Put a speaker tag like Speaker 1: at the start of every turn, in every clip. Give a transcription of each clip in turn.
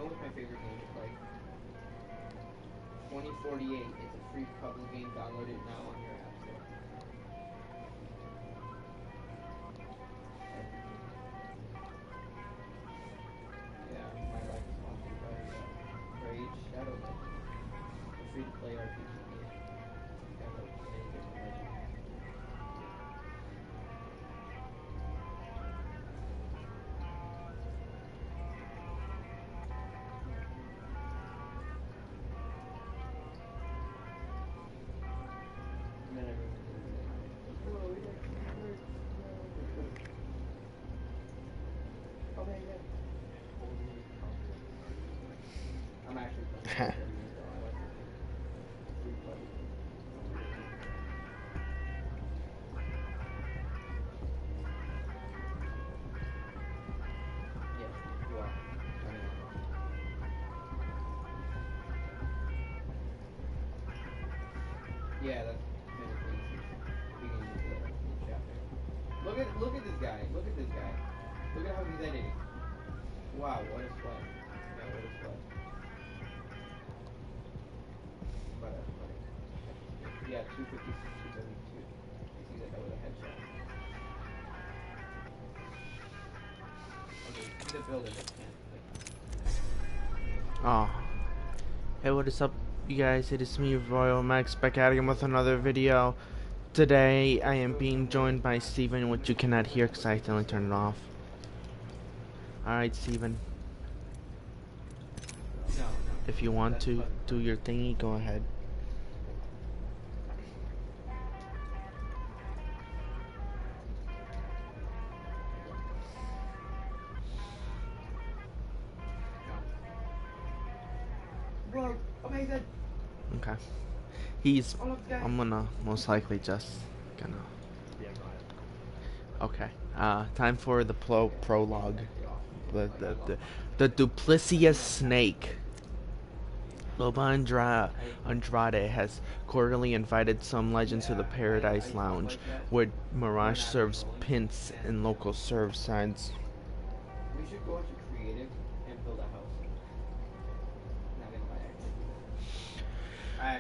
Speaker 1: what's my favorite game to play? 2048. It's a free puzzle game. Download it now on your app store. Yeah, my life is sponsored by Rage Shadow Legends. A free to play RPG game. Have like many different legends. And then everyone's gonna be like, "Bro, we got some words." Oh my god. I'm actually playing. Yes, you are. Yeah, that's many things. Beginning of the chapter. Look at this guy. Look at this guy. Look at how he's editing. Wow, what a sweat. Yeah, what a sweat. But that's funny. Yeah, 256, 272. You see that guy with a headshot. Okay, he's a builder that can't.
Speaker 2: Oh. Hey, what is up, you guys? It is me, RoyalMechZ, back at again with another video. Today, I am being joined by Steven, which you cannot hear because I accidentally turned it off. Alright, Steven.
Speaker 1: No.
Speaker 2: If you want to do your thingy, go ahead.
Speaker 1: Whoa, amazing.
Speaker 2: Okay. I'm gonna most likely just gonna. Okay. Time for the prologue. The duplicitous snake. Loba Andrade has cordially invited some legends to the Paradise Lounge, where Mirage serves pints and local serve signs.
Speaker 1: We should go to creative and build a house. Not gonna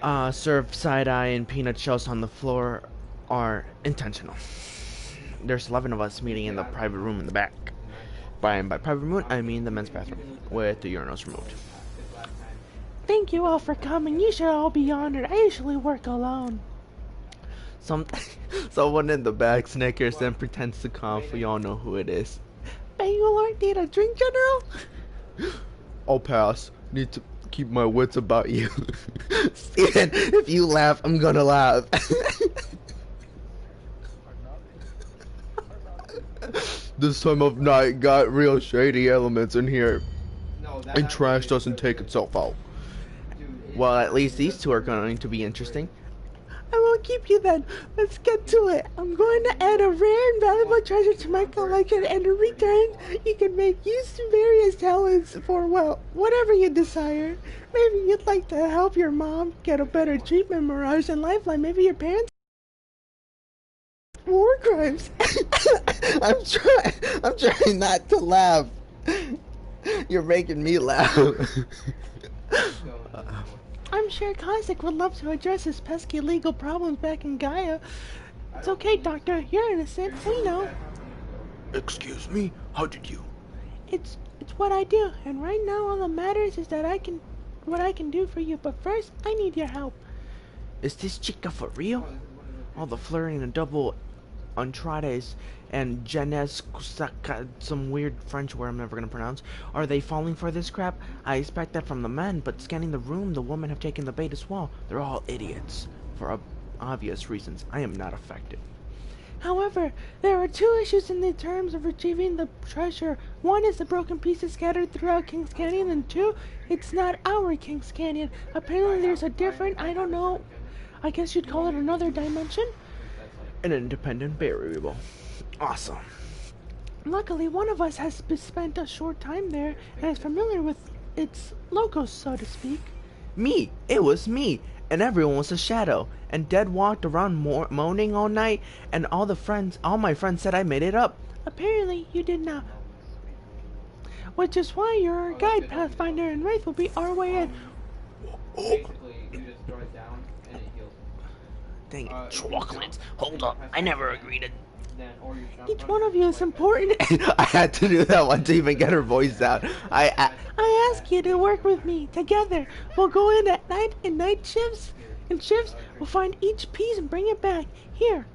Speaker 1: lie,
Speaker 2: Serve side-eye and peanut shells on the floor are intentional. There's 11 of us meeting in the private room in the back. By private room, I mean the men's bathroom, with the urinals removed. Thank you all for coming. You should all be honored. I usually work alone. Someone in the back snickers and pretends to cough. We all know who it is. Bangalore, need a drink, General? I'll pass. Need to keep my wits about you. Steven, if you laugh, I'm gonna laugh. This time of night got real shady elements in here. And trash doesn't take itself out. Well, at least these two are going to be interesting. I won't keep you then. Let's get to it. I'm going to add a rare and valuable treasure to my collection, and in return, you can make use of various talents for, well, whatever you desire. Maybe you'd like to help your mom get a better treatment, Mirage, and Lifeline. Maybe your parents. War crimes. I'm trying not to laugh. You're making me laugh. I'm sure Cossack would love to address his pesky legal problems back in Gaia. It's okay, Doctor. You're innocent. We know. Excuse me? How did you? It's what I do, and right now all that matters is that what I can do for you. But first, I need your help. Is this chica for real? All the flirting and double Andrades and Jenes, some weird French word I'm never gonna pronounce. Are they falling for this crap? I expect that from the men, but scanning the room, the women have taken the bait as well. They're all idiots. For obvious reasons, I am not effective. However, there are two issues in the terms of retrieving the treasure. One is the broken pieces scattered throughout King's Canyon, and two, it's not our King's Canyon. Apparently there's a different, I don't know, I guess you'd call it another dimension? An independent variable. Awesome. Luckily, one of us has spent a short time there and is familiar with its locos, so to speak. Me! It was me! And everyone was a shadow. And Dead walked around moaning all night, and all my friends said I made it up. Apparently, you did not. which is why you're our
Speaker 1: Oh, that's
Speaker 2: guide,
Speaker 1: good.
Speaker 2: Pathfinder, and Wraith will be our way in.
Speaker 1: Basically, you just throw it down and it heals.
Speaker 2: Dang it.
Speaker 1: If you
Speaker 3: Chocolates.
Speaker 1: jump,
Speaker 3: Hold
Speaker 1: then
Speaker 3: up.
Speaker 1: press
Speaker 3: I
Speaker 1: X
Speaker 3: never
Speaker 1: again,
Speaker 3: agreed to.
Speaker 1: Then, or you jump
Speaker 2: Each
Speaker 1: from
Speaker 2: one
Speaker 1: it,
Speaker 2: of you is
Speaker 1: like
Speaker 2: important.
Speaker 4: I had to do that one to even get her voice out.
Speaker 2: I ask you to work with me. Together, we'll go in at night in night shifts. In shifts, we'll find each piece and bring it back. Here,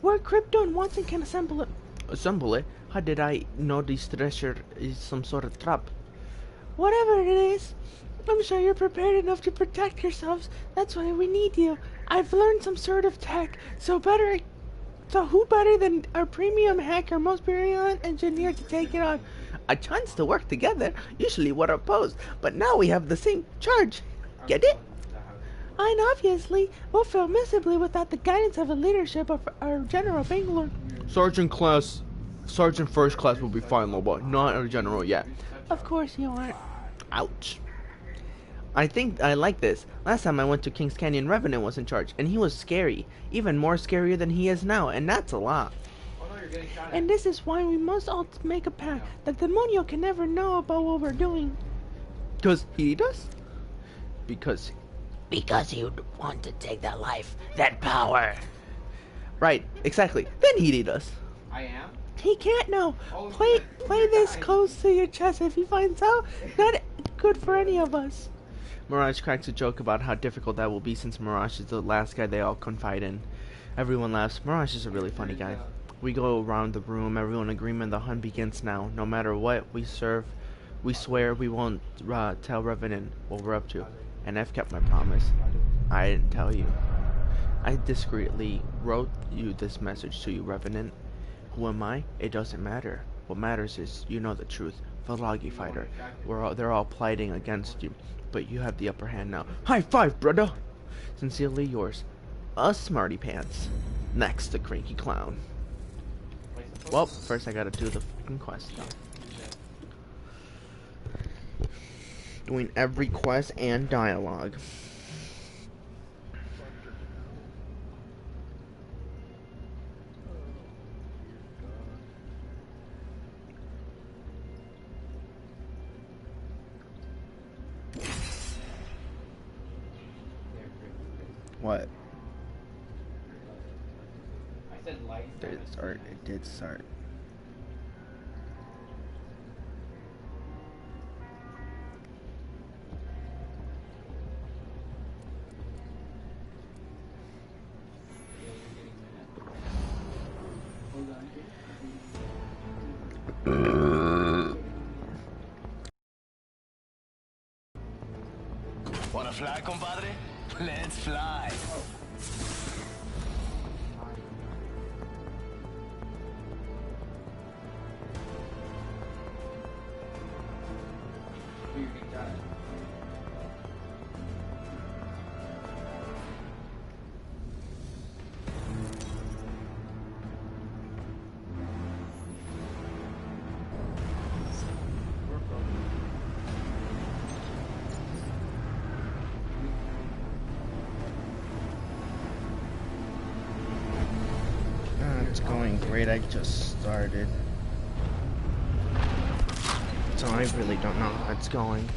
Speaker 2: where Crypto and Watson can assemble it.
Speaker 4: Assemble it? How did I know this treasure is some sort of trap?
Speaker 2: Whatever it is, I'm sure you're prepared enough to protect yourselves. That's why we need you. I've learned some sort of tech, so who better than our premium hacker, most brilliant engineer to take it on?
Speaker 4: A chance to work together. Usually we're opposed, but now we have the same charge. Get it?
Speaker 2: And obviously, we'll fail miserably without the guidance of the leadership of our General Bangalore.
Speaker 4: Sergeant first class will be fine, Lobo. Not a general yet.
Speaker 2: Of course you aren't.
Speaker 4: Ouch. I think I like this. Last time I went to Kings Canyon, Revenant was in charge, and he was scary. Even more scarier than he is now, and that's a lot.
Speaker 2: And this is why we must all make a pact. The demonio can never know about what we're doing.
Speaker 4: Because he does? Because
Speaker 3: You'd want to take that life, that power.
Speaker 4: right, exactly. Then he'd eat us.
Speaker 1: I am?
Speaker 2: He can't know. Play this close to your chest. If he finds out, not good for any of us.
Speaker 4: Mirage cracks a joke about how difficult that will be since Mirage is the last guy they all confide in. Everyone laughs. Mirage is a really funny guy. We go around the room, everyone in agreement the hunt begins now. No matter what we swear we won't tell Revenant what we're up to. And I've kept my promise. I didn't tell you. I discreetly wrote you this message to you, Revenant. Who am I? It doesn't matter. What matters is you know the truth. Philology fighter. They're all plotting against you. But you have the upper hand now. High five, brother! Sincerely yours. A smarty pants. Next, the cranky clown. Well, first I gotta do the fucking quest though. Doing every quest and dialogue. What?
Speaker 1: I said light.
Speaker 4: Did it start? It did start.
Speaker 5: Wanna fly, compadre? Let's fly.
Speaker 4: It's going great. I just started. So I really don't know how it's going.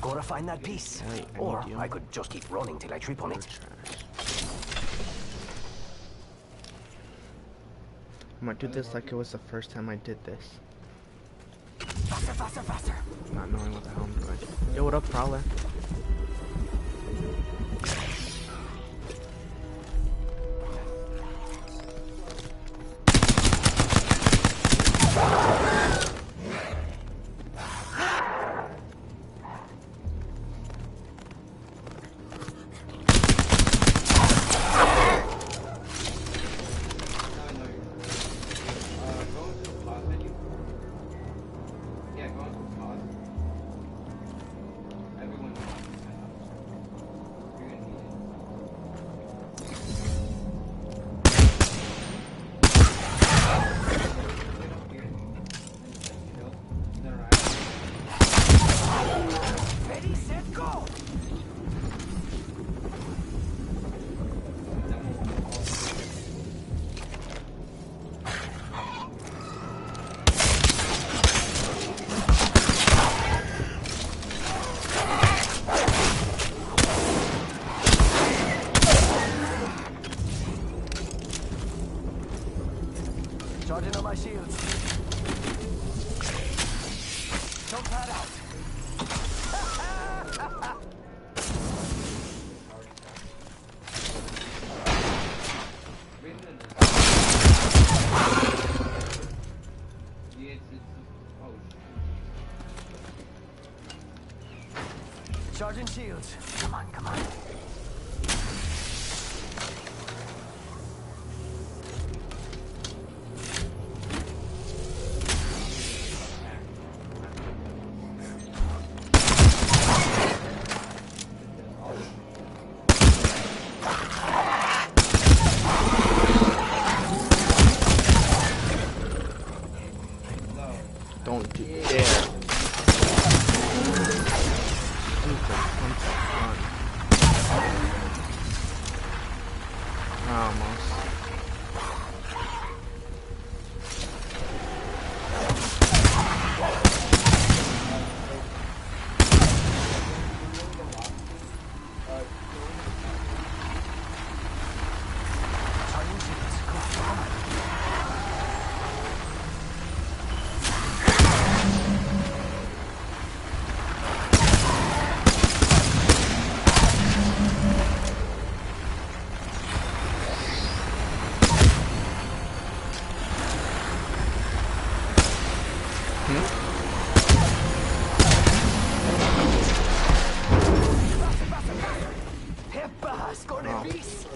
Speaker 5: Gotta find that piece.
Speaker 4: Wait,
Speaker 5: Or
Speaker 4: need you.
Speaker 5: I could just keep running till I trip on it.
Speaker 4: I'm gonna do this like it was the first time I did this.
Speaker 5: Faster, faster, faster.
Speaker 4: Not knowing what the hell I'm doing. Yo, what up, Prowler?
Speaker 5: Charging shields. Come on, come on.
Speaker 4: Don't you dare. Almost.
Speaker 5: Charging shields. Come on.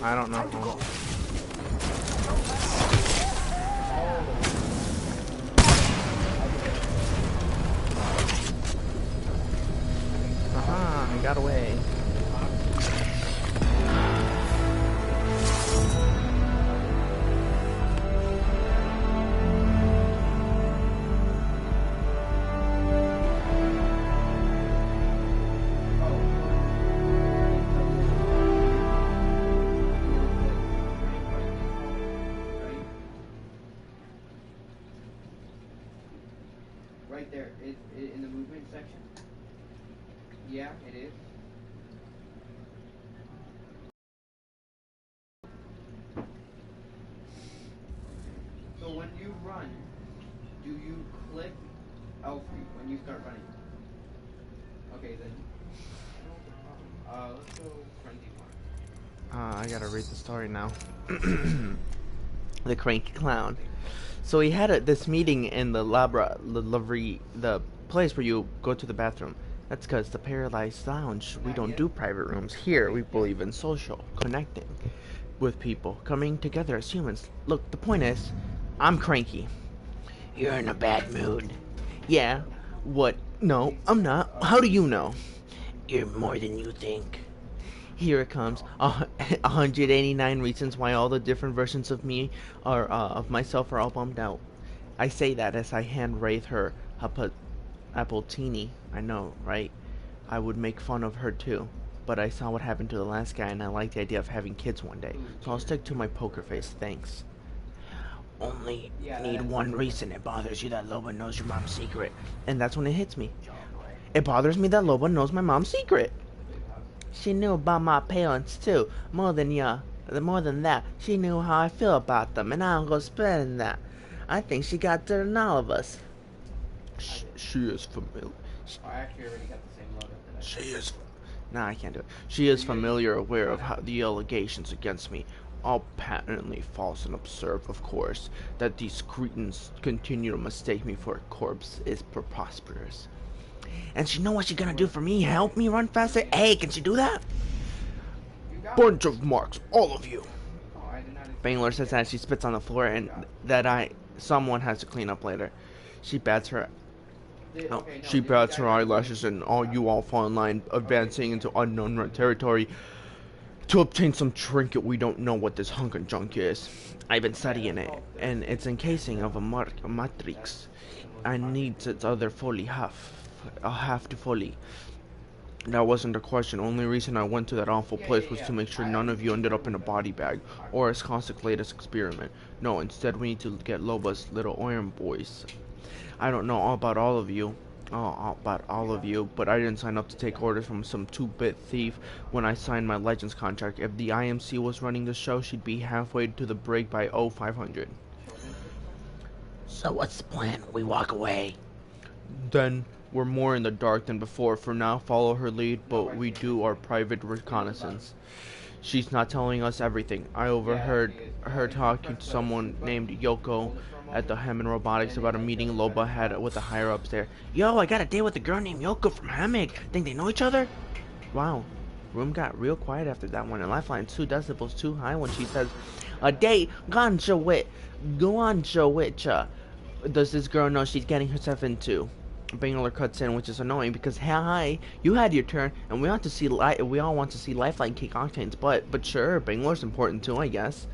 Speaker 4: I don't know. Aha, I got away.
Speaker 1: Right there, in the movement section. Yeah, it is. So when you run, do you click L3 when you start running? Okay then. Let's go frenzy one.
Speaker 4: I gotta read the story now. The cranky clown. So he had this meeting in the the place where you go to the bathroom. That's because the Paralyzed Lounge, we don't do private rooms. Here, we believe in social, connecting with people, coming together as humans. Look, the point is, I'm cranky.
Speaker 3: You're in a bad mood.
Speaker 4: Yeah, what? No, I'm not. How do you know?
Speaker 3: You're more than you think.
Speaker 4: Here it comes. 189 reasons why all the different versions of me are of myself are all bummed out. I say that as I hand Wraith her Appletini. I know, right? I would make fun of her too. But I saw what happened to the last guy and I like the idea of having kids one day. So I'll stick to my poker face, thanks.
Speaker 3: Only need one reason it bothers you that Loba knows your mom's secret.
Speaker 4: And that's when it hits me. It bothers me that Loba knows my mom's secret. She knew about my parents too. More than that, she knew how I feel about them, and I don't go spreading that. I think she got dirt on all of us. She is familiar.
Speaker 1: I actually already got the same logo that I
Speaker 4: She is. Nah, I can't do it. She is familiar, aware of how the allegations against me, all patently false, and observe, of course, that these cretins continue to mistake me for a corpse is preposterous. And she know what she gonna do for me? Help me run faster? Hey, can she do that? Bunch of marks, all of you. Bangler says as she spits on the floor and that someone has to clean up later. She bats her eyelashes and you all fall in line, advancing into unknown territory to obtain some trinket. We don't know what this hunk of junk is. I've been studying it, and it's encasing of a matrix. I need its other fully half. I'll have to fully. That wasn't the question. Only reason I went to that awful place was to make sure none of you ended up in a body bag or as Cossack latest experiment. No, instead we need to get Loba's little iron boys. I don't know all about all of you, but I didn't sign up to take orders from some 2-bit thief when I signed my Legends contract. If the IMC was running the show, she'd be halfway to the break by 0500.
Speaker 3: So what's the plan? We walk away.
Speaker 4: Then We're more in the dark than before. For now, follow her lead, but we do our private reconnaissance. She's not telling us everything. I overheard her talking to someone named Yoko at the Hammond Robotics about a meeting Loba had with the higher-ups there. Yo, I got a date with a girl named Yoko from Hammond. Think they know each other? Wow. Room got real quiet after that one, and Lifeline 2 decibels too high when she says, a date? Ganja wit. Ganja witcha. Does this girl know she's getting herself into? Bangler cuts in, which is annoying because hi, you had your turn, and we all want to see Lifeline kick Octane's butt. But sure, Bangler's important too, I guess.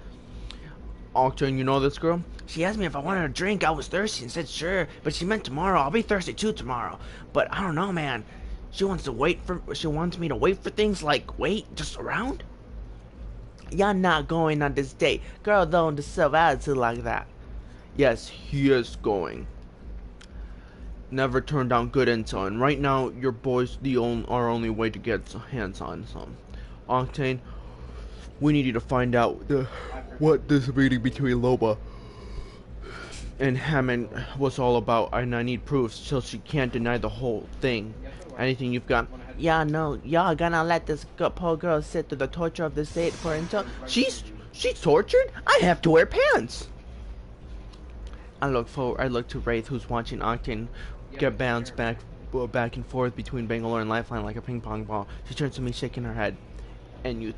Speaker 4: Octane, you know this girl? She asked me if I wanted a drink. I was thirsty and said sure, but she meant tomorrow. I'll be thirsty too tomorrow. But I don't know, man. She wants me to wait for things like wait just around. You're not going on this date. Girl don't deserve attitude like that. Yes, he is going. Never turn down good intel, and right now your boy's our only way to get hands on some. Octane, we need you to find out what this meeting between Loba and Hammond was all about, and I need proof so she can't deny the whole thing. Anything you've got? Yeah, no, y'all gonna let this poor girl sit through the torture of this date for intel? She's tortured? I have to wear pants. I look to Wraith, who's watching Octane get bounced back and forth between Bangalore and Lifeline like a ping pong ball. She turns to me, shaking her head. And you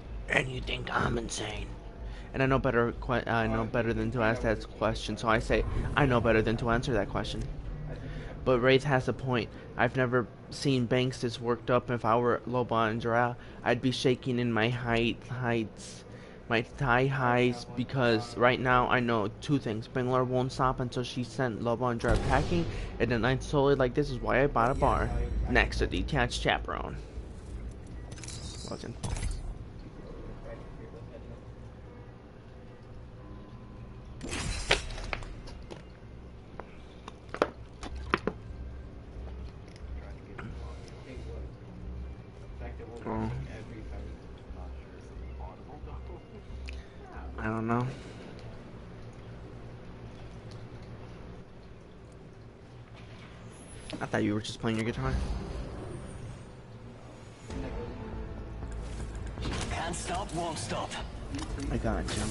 Speaker 4: think I'm insane? And I know better than to ask that question, so I say I know better than to answer that question. But Wraith has a point. I've never seen Banks this worked up. If I were Loba and Jara, I'd be shaking in my my thigh highs, because right now I know two things. Banglar won't stop until she sent Loba and Jara packing, and then I'm solely like, this is why I bought a bar. Next, a detached chaperone. Legend Falls. Oh. I don't know. I thought you were just playing your guitar.
Speaker 5: Can't stop, won't stop.
Speaker 4: I got it, Jim.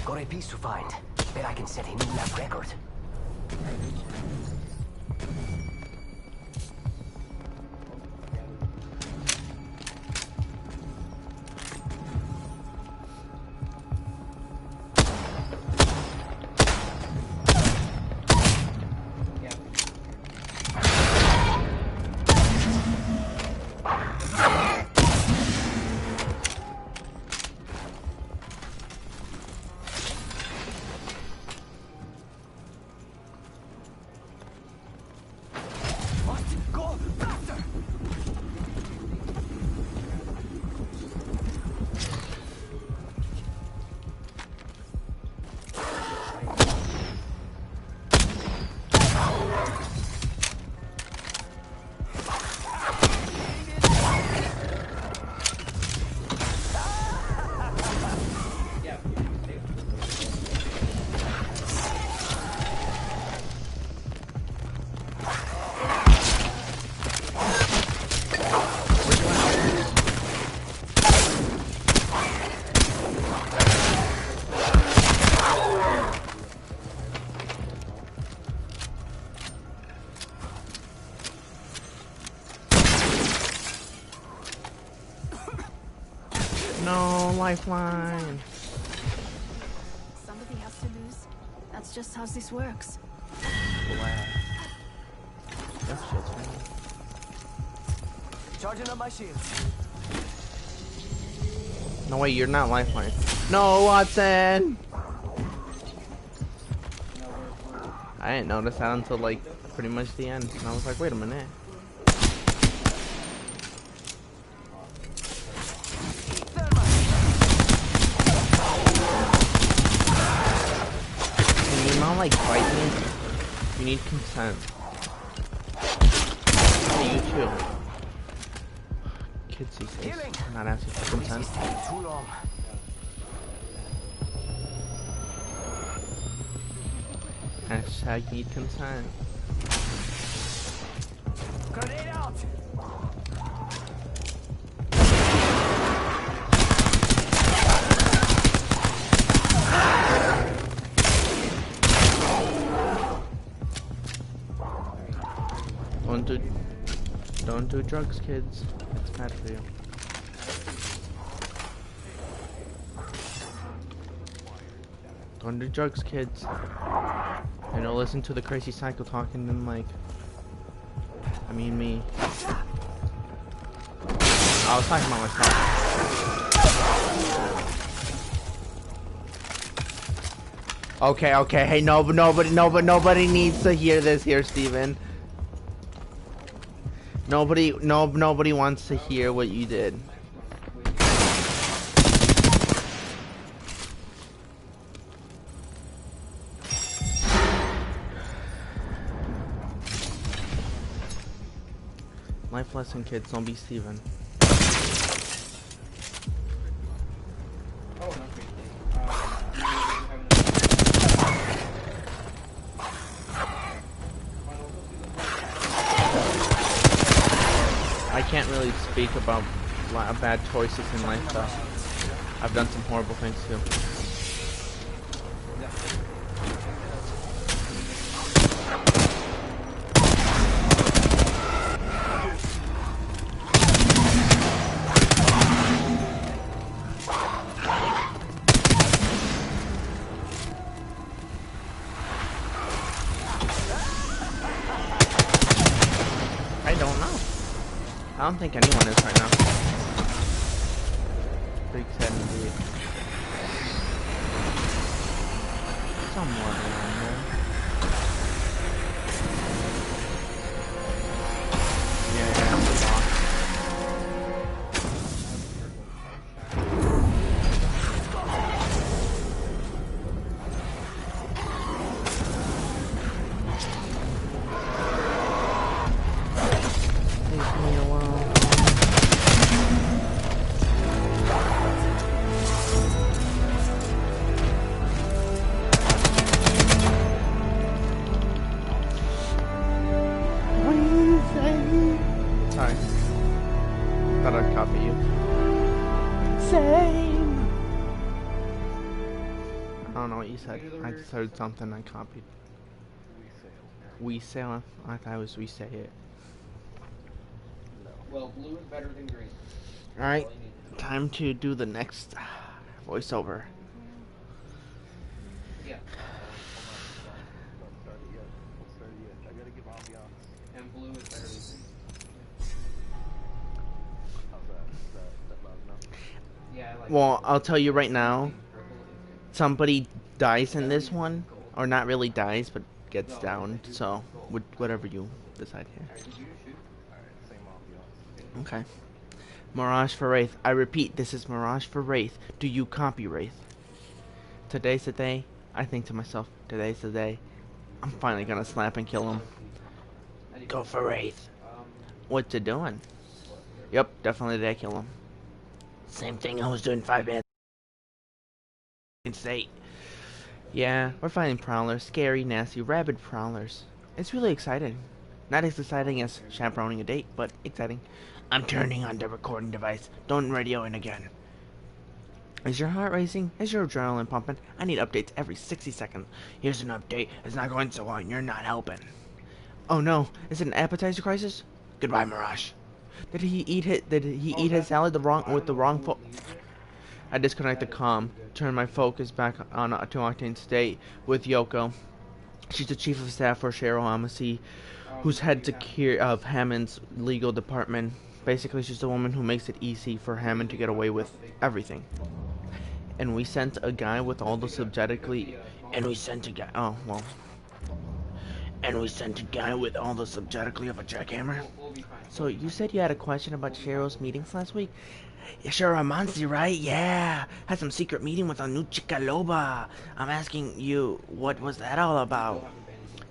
Speaker 5: Got a piece to find. Bet I can set a new lap record.
Speaker 4: No, Lifeline.
Speaker 6: Somebody has to lose. That's just how this works.
Speaker 4: blast. That shit's real.
Speaker 5: Charging up my shields.
Speaker 4: No way, you're not lifeline. No, Watson! I didn't notice that until like pretty much the end. And I was like, wait a minute. Can you not like fight me? You need consent. Hey, you too. Kids these days, not asking for consent.
Speaker 5: Too long.
Speaker 4: Hashtag need consent.
Speaker 5: Grenade out.
Speaker 4: Don't do drugs, kids. It's bad for you. Don't do drugs, kids. And don't listen to the crazy psycho talking and like, I mean me. I was talking about myself. Okay. Hey, nobody needs to hear this here, Steven. Nobody wants to hear what you did. Life lesson, kids, don't be Steven. I can't really speak about bad choices in life, though. I've done some horrible things, too. I don't think anyone is right now. Pretty sad indeed. Somewhat around there. Yeah, I'm the boss. Leave me alone. Sorry. Thought I'd copy you.
Speaker 2: Same.
Speaker 4: I don't know what you said. I just heard something I copied. We sail. I thought it was we say it.
Speaker 1: Well, blue is better than green.
Speaker 4: Alright, time to do the next voiceover.
Speaker 1: Yeah. And blue is better than green. Yeah, I like
Speaker 4: Well, I'll tell you right now, somebody dies in this one, or not really dies, but gets downed, so whatever you decide here. Okay. Mirage for Wraith. I repeat, this is Mirage for Wraith. Do you copy Wraith? Today's the day. I think to myself, today's the day. I'm finally gonna slap and kill him. Go for Wraith. What you doing? Yep, definitely the day I kill him. Same thing I was doing 5 minutes. State. Yeah, we're fighting prowlers. Scary, nasty, rabid prowlers. It's really exciting. Not as exciting as chaperoning a date, but exciting. I'm turning on the recording device. Don't radio in again. Is your heart racing? Is your adrenaline pumping? I need updates every 60 seconds. Here's an update. It's not going so well and you're not helping. Oh no, is it an appetizer crisis? Goodbye, Mirage. Did he eat his salad with the wrong I disconnect the comm, turn my focus back on to Octane State with Yoko. She's the chief of staff for Cheryl Amacy, who's head of Hammond's legal department. Basically, she's the woman who makes it easy for Hammond to get away with everything. And we sent a guy with all the subjectively...
Speaker 3: And we sent a guy... Oh, well... And we sent a guy with all the subjectively of a jackhammer.
Speaker 4: So, you said you had a question about Cheryl's meetings last week?
Speaker 3: Cheryl Amansi, right? Yeah. Had some secret meeting with a new chica loba. I'm asking you, what was that all about?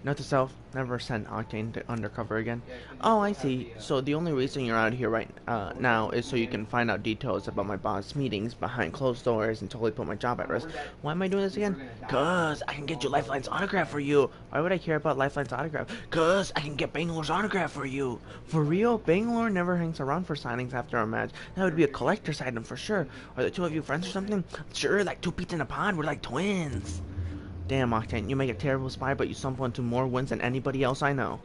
Speaker 4: Note to self, never send Octane to undercover again. Oh, I see. So the only reason you're out here right now is so you can find out details about my boss meetings behind closed doors and totally put my job at risk. Why am I doing this again?
Speaker 3: Cause I can get you Lifeline's autograph for you.
Speaker 4: Why would I care about Lifeline's autograph?
Speaker 3: Cause I can get Bangalore's autograph for you.
Speaker 4: For real? Bangalore never hangs around for signings after a match. That would be a collector's item for sure. Are the two of you friends or something?
Speaker 3: Sure, like two peas in a pod. We're like twins.
Speaker 4: Damn, Octane, you make a terrible spy, but you stumble into more wins than anybody else I know.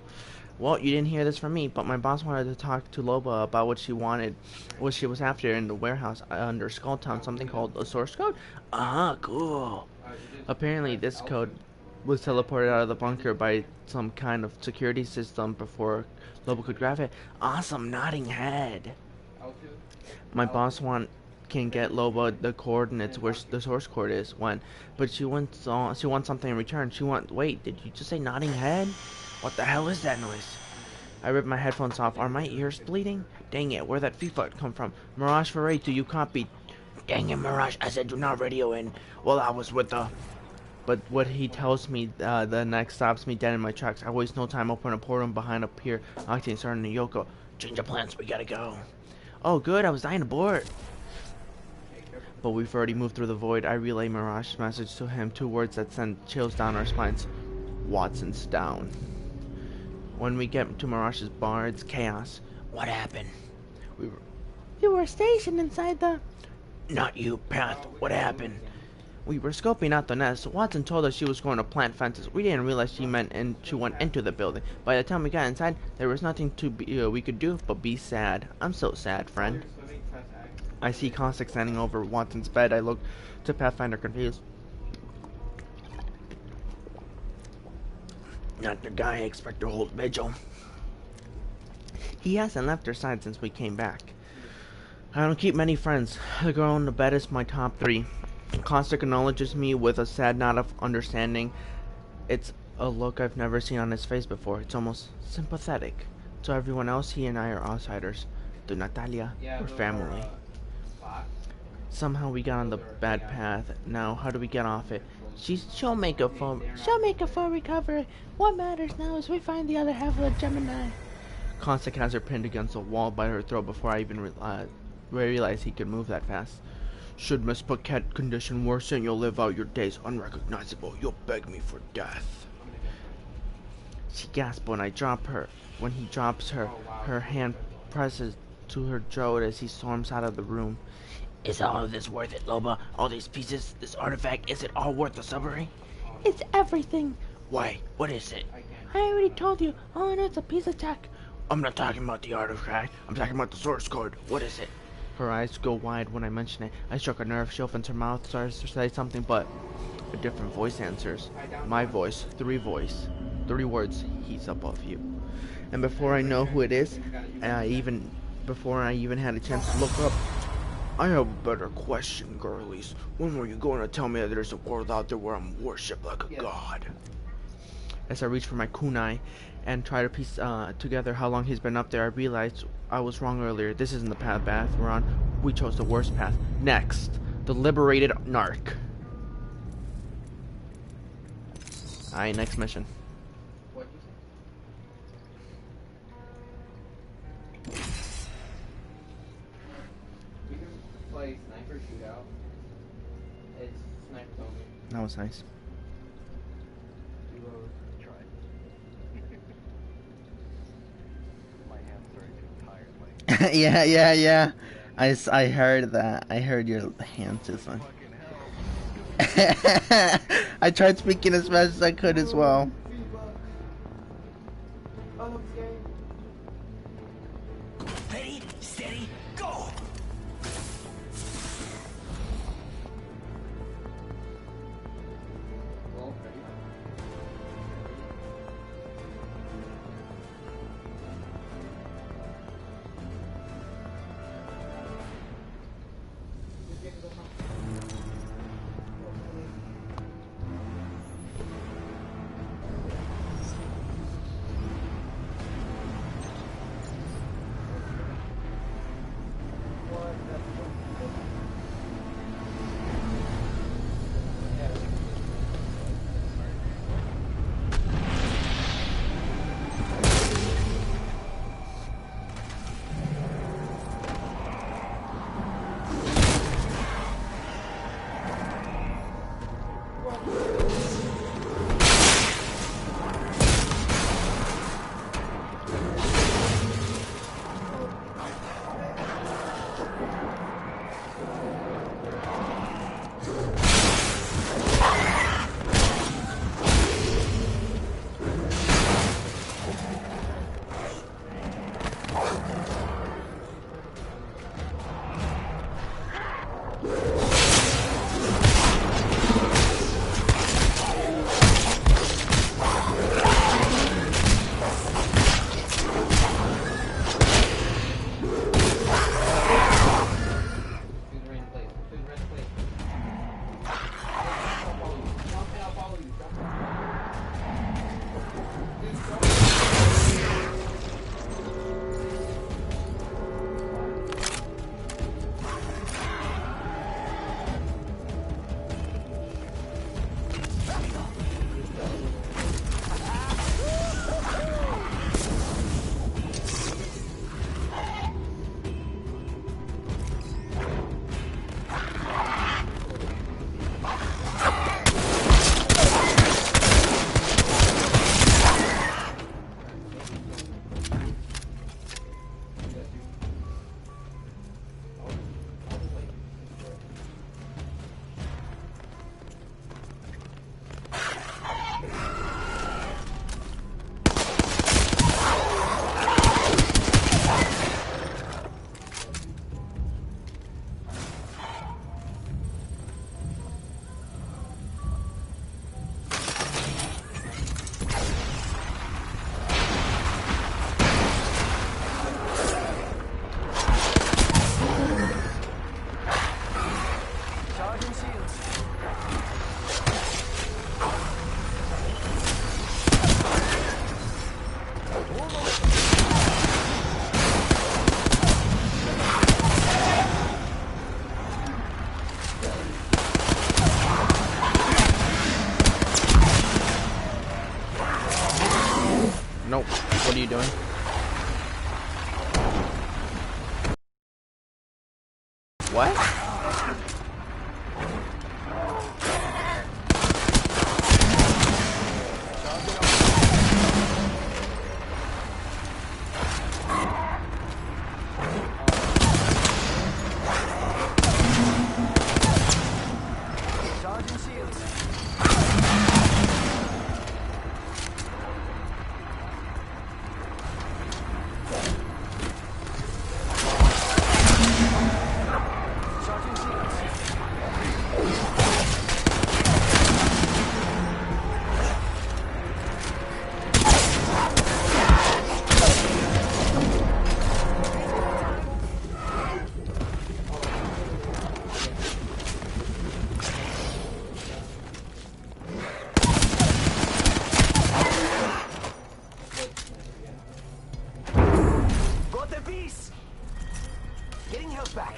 Speaker 4: Well, you didn't hear this from me, but my boss wanted to talk to Loba about what she was after in the warehouse under Skulltown, something called a source code?
Speaker 3: Cool.
Speaker 4: Apparently, this code was teleported out of the bunker by some kind of security system before Loba could grab it.
Speaker 3: Awesome, nodding head.
Speaker 4: My boss can get Loba the coordinates where the source code is but she wants something in return. Wait, did you just say nodding head?
Speaker 3: What the hell is that noise?
Speaker 4: I ripped my headphones off. Are my ears bleeding? Dang it, where'd that FIFA come from? Mirage Foray, do you copy?
Speaker 3: Dang it, Mirage, I said do not radio in. Well, I was with the...
Speaker 4: But what he tells me the next stops me dead in my tracks. I waste no time, open a portal behind up here. Octane starting to Yoko.
Speaker 3: Change of plans, we gotta go.
Speaker 4: Oh good, I was dying to board. But we've already moved through the void. I relay Mirage's message to him, 2 words that send chills down our spines. Watson's down. When we get to Mirage's bar, it's chaos.
Speaker 3: What happened?
Speaker 2: You were stationed inside the...
Speaker 3: Not you, Path. What happened?
Speaker 4: We were scoping out the nest. Watson told us she was going to plant fences. We didn't realize she went into the building. By the time we got inside, there was nothing we could do but be sad. I'm so sad, friend. I see Caustic standing over Watson's bed. I look to Pathfinder confused.
Speaker 3: Not the guy I expect to hold vigil.
Speaker 4: He hasn't left her side since we came back. I don't keep many friends. The girl on the bed is my top 3. Caustic acknowledges me with a sad nod of understanding. It's a look I've never seen on his face before. It's almost sympathetic. To everyone else, he and I are outsiders. To Natalia, we're family. Somehow we got on the bad path. Now, how do we get off it? She'll make a full
Speaker 2: recovery. What matters now is we find the other half of the Gemini.
Speaker 4: Caustic has her pinned against the wall by her throat before I even realized he could move that fast. Should Miss Paquette condition worsen, you'll live out your days unrecognizable. You'll beg me for death. She gasps when I drop her. When he drops her, her hand presses to her throat as he storms out of the room.
Speaker 3: Is all of this worth it, Loba? All these pieces, this artifact, is it all worth the submarine?
Speaker 2: It's everything.
Speaker 3: Why? What is it?
Speaker 2: I already told you. All I know is a piece of tech.
Speaker 3: I'm not talking about the artifact. I'm talking about the source code. What is it?
Speaker 4: Her eyes go wide when I mention it. I struck a nerve. She opens her mouth, starts to say something, but a different voice answers. My voice, 3 words. He's above you. And before I know who it is, before I even had a chance to look up, I have a better question, girlies. When were you going to tell me that there's a world out there where I'm worshipped like a god? As I reach for my kunai and try to piece together how long he's been up there, I realized I was wrong earlier. This isn't the path we're on. We chose the worst path. Next, the liberated narc. Alright, next mission.
Speaker 1: Play sniper shootout. It's sniper only.
Speaker 4: That was nice.
Speaker 6: Yeah. I heard that. I heard your hands is on. I tried speaking as fast as I could as well.
Speaker 5: Ready, steady, go!
Speaker 4: What?
Speaker 5: Charging shields. Charging shields. Got the piece. Getting health back.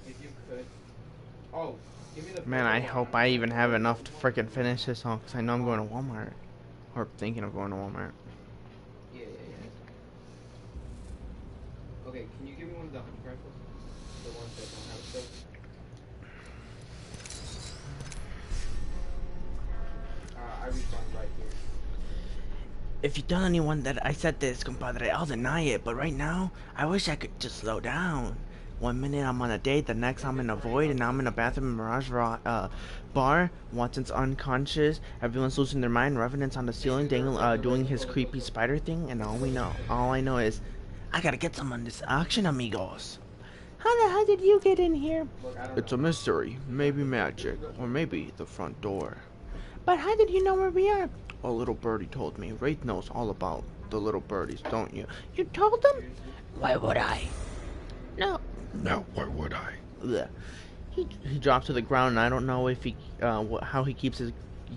Speaker 1: If you could. Oh, give me the.
Speaker 4: Man, I hope I even have enough to freaking finish this all, because I know I'm going to Walmart. Or thinking of going to Walmart.
Speaker 1: Yeah. Okay, can you give me one of the hunting rifles? The ones that don't have a scope? I respawn right here.
Speaker 3: If you tell anyone that I said this, compadre, I'll deny it. But right now, I wish I could just slow down. 1 minute I'm on a date, the next I'm in a void, and now I'm in a bathroom in Mirage bar. Watson's unconscious, everyone's losing their mind, Revenant's on the ceiling, doing his creepy spider thing, and all I know is, I gotta get some on this action, amigos.
Speaker 2: How the hell did you get in here?
Speaker 1: Look, I don't
Speaker 4: It's
Speaker 1: know.
Speaker 4: a mystery, maybe magic, or maybe the front door.
Speaker 2: But how did you know where we are?
Speaker 4: A little birdie told me. Wraith knows all about the little birdies, don't you?
Speaker 2: You told them?
Speaker 3: Why would I?
Speaker 2: No.
Speaker 4: No, why would I? Blech. He drops to the ground, and I don't know if he, how he keeps his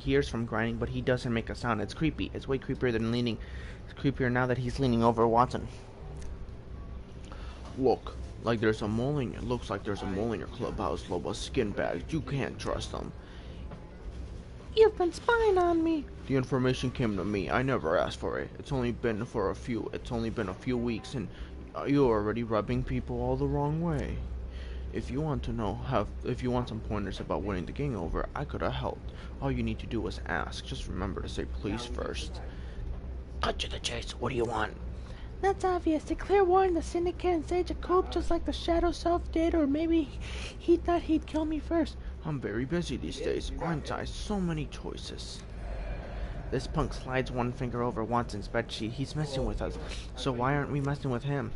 Speaker 4: ears from grinding, but he doesn't make a sound. It's creepy. It's way creepier than leaning. It's creepier now that he's leaning over Watson. Look, like there's a mole in. It looks like there's a mole in your clubhouse, Loba. Skin bags. You can't trust them.
Speaker 2: You've been spying on me.
Speaker 4: The information came to me. I never asked for it. It's only been a few weeks, and you're already rubbing people all the wrong way. If you want some pointers about winning the game over, I could have helped. All you need to do is ask. Just remember to say please first.
Speaker 3: Cut to the chase. What do you want?
Speaker 2: That's obvious. Declare war on the Syndicate and stage a coup just like the Shadow Self did, or maybe he thought he'd kill me first.
Speaker 4: I'm very busy these days, aren't I? So many choices. This punk slides one finger over Watson's bedsheet. He's messing with us, so why aren't we messing with him?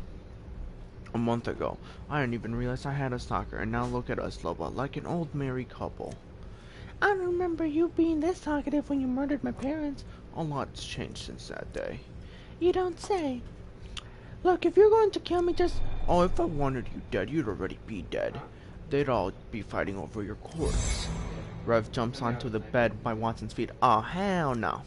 Speaker 4: A month ago, I didn't even realize I had a stalker, and now look at us, Loba, like an old married couple.
Speaker 2: I don't remember you being this talkative when you murdered my parents.
Speaker 4: A lot's changed since that day.
Speaker 2: You don't say. Look, if you're going to kill me, just...
Speaker 4: Oh, if I wanted you dead, you'd already be dead. They'd all be fighting over your corpse. Rev jumps onto the bed by Watson's feet. Oh, hell no.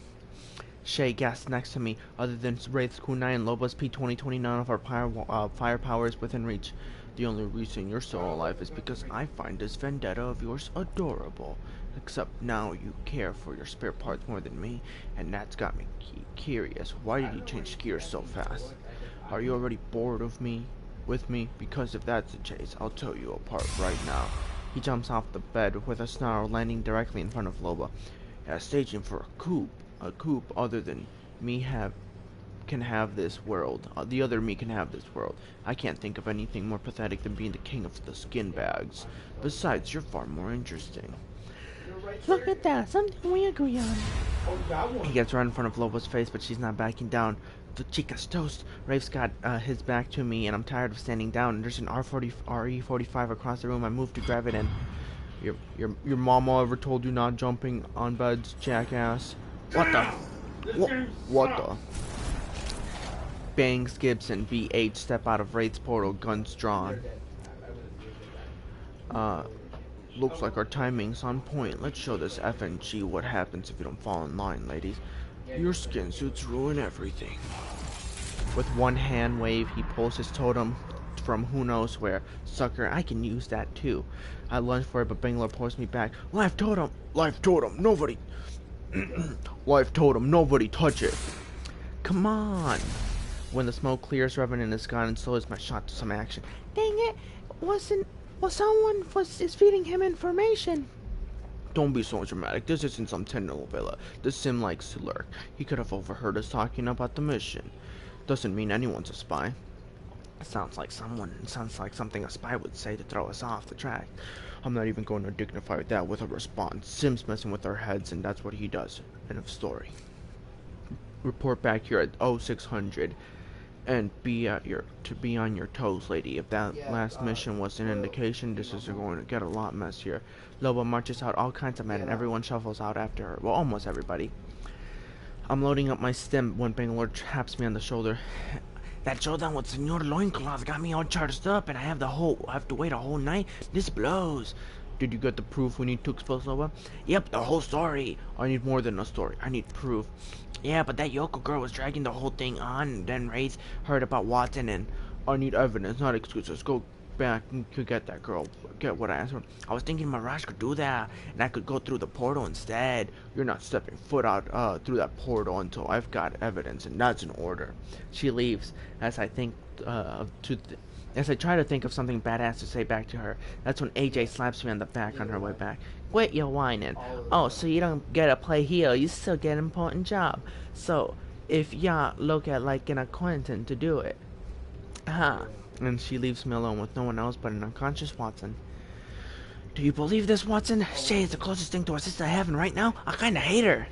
Speaker 4: Shay gasps next to me. Other than Wraith's Kunai and Loba's P-2020, none of our firepower is within reach. The only reason you're still alive is because I find this vendetta of yours adorable. Except now you care for your spare parts more than me, and that's got me curious. Why did you change gears so fast? Are you already bored of me? With me? Because if that's the case, I'll tear you apart right now. He jumps off the bed with a snarl, landing directly in front of Loba. Yeah, staging for a coup. A coup other than me can have this world. The other me can have this world. I can't think of anything more pathetic than being the king of the skin bags. Besides, you're far more interesting.
Speaker 2: Look at that, something we agree on.
Speaker 1: Oh, that one.
Speaker 4: He gets right in front of Loba's face, but she's not backing down. The chica's toast. Rafe's got his back to me, and I'm tired of standing down. There's an RE45 across the room. I move to grab it, and your mama ever told you not jumping on beds, jackass? What the? What the? Bangs Gibson, VH, step out of Wraith's portal, guns drawn. Looks like our timing's on point. Let's show this FNG what happens if you don't fall in line, ladies. Your skin suits ruin everything. With one hand wave, he pulls his totem from who knows where. Sucker, I can use that too. I lunge for it, but Bangalore pulls me back. Life totem! Life totem! Nobody! Life totem! Nobody touch it! Come on! When the smoke clears, Revenant is gone, and so is my shot to some action.
Speaker 2: Dang it, someone is feeding him information.
Speaker 4: Don't be so dramatic. This isn't some telenovela. The sim likes to lurk. He could have overheard us talking about the mission. Doesn't mean anyone's a spy. Sounds like something a spy would say to throw us off the track. I'm not even going to dignify that with a response. Sim's messing with our heads, and that's what he does. End of story. Report back here at 0600. And be on your toes, lady. If that last mission was an indication, this is going to get a lot messier. Loba marches out all kinds of men, and everyone shuffles out after her. Well, almost everybody. I'm loading up my stim when Bangalore taps me on the shoulder. That showdown with Senor Loincloth got me all charged up, and I have to wait a whole night. This blows. Did you get the proof we need to expose Loba? Yep, the whole story. I need more than a story. I need proof. Yeah, but that Yoko girl was dragging the whole thing on, and then Ray's heard about Watson, and I need evidence, not excuses. Go back and get that girl. Get what I asked for. I was thinking Mirage could do that, and I could go through the portal instead. You're not stepping foot out through that portal until I've got evidence, and that's an order. She leaves as I try to think of something badass to say back to her. That's when AJ slaps me on the back on her way back. Quit your whining. Oh, so you don't get to play hero, you still get an important job. So, if ya look at like an acquaintance to do it. And she leaves me alone with no one else but an unconscious Watson. Do you believe this, Watson? Shay is the closest thing to a sister I have, and right now, I kinda hate her.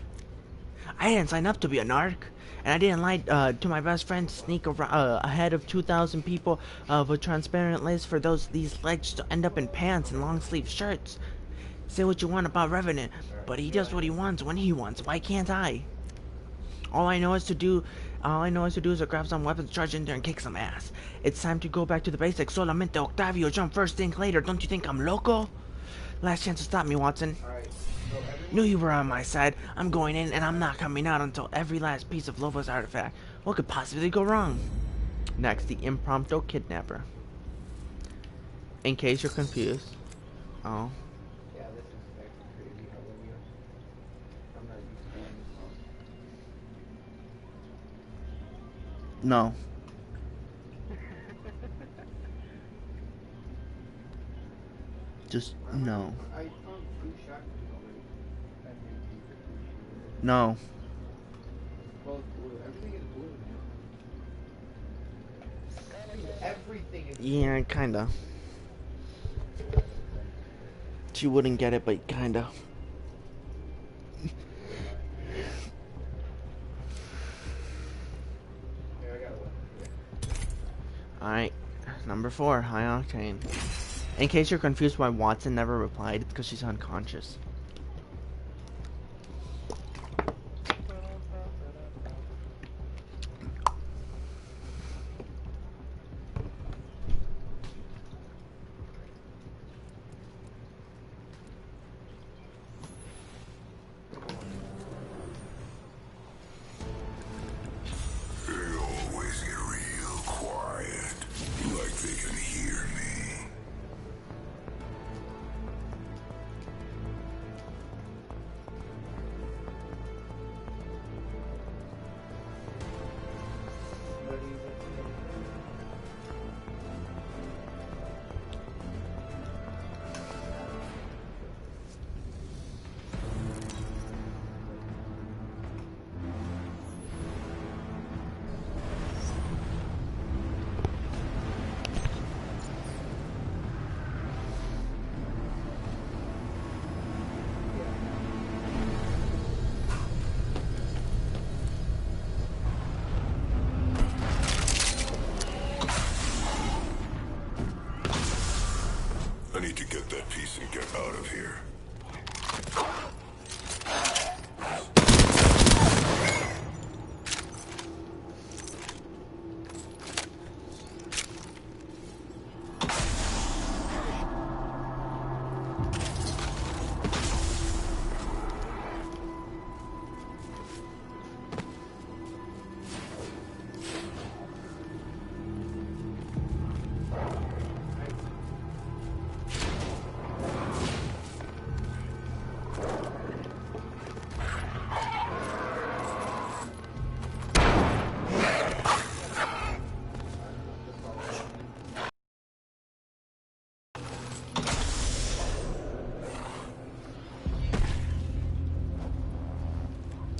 Speaker 4: I didn't sign up to be a narc. And I didn't lie to my best friend to sneak ahead of 2,000 people with transparent lace for these legs to end up in pants and long sleeve shirts. Say what you want about Revenant, but he does what he wants when he wants. Why can't I? All I know is to do is to grab some weapons, charge in there, and kick some ass. It's time to go back to the basics. Solamente Octavio, jump first, think later. Don't you think I'm loco? Last chance to stop me, Watson. Knew you were on my side. I'm going in, and I'm not coming out until every last piece of Loba's artifact. What could possibly go wrong? Next, the impromptu kidnapper. In case you're confused. Oh.
Speaker 1: Yeah, this is actually crazy how we are. I'm not used to playing this song.
Speaker 6: No. Just no.
Speaker 1: I found 2 shotguns already.
Speaker 6: No.
Speaker 1: Well, everything is blue now. Everything is blue.
Speaker 4: Yeah, kinda. She wouldn't get it, but kinda.
Speaker 1: Here, I got one.
Speaker 4: Alright, number 4, high octane. In case you're confused why Watson never replied, it's because she's unconscious.
Speaker 7: piece and get out of here.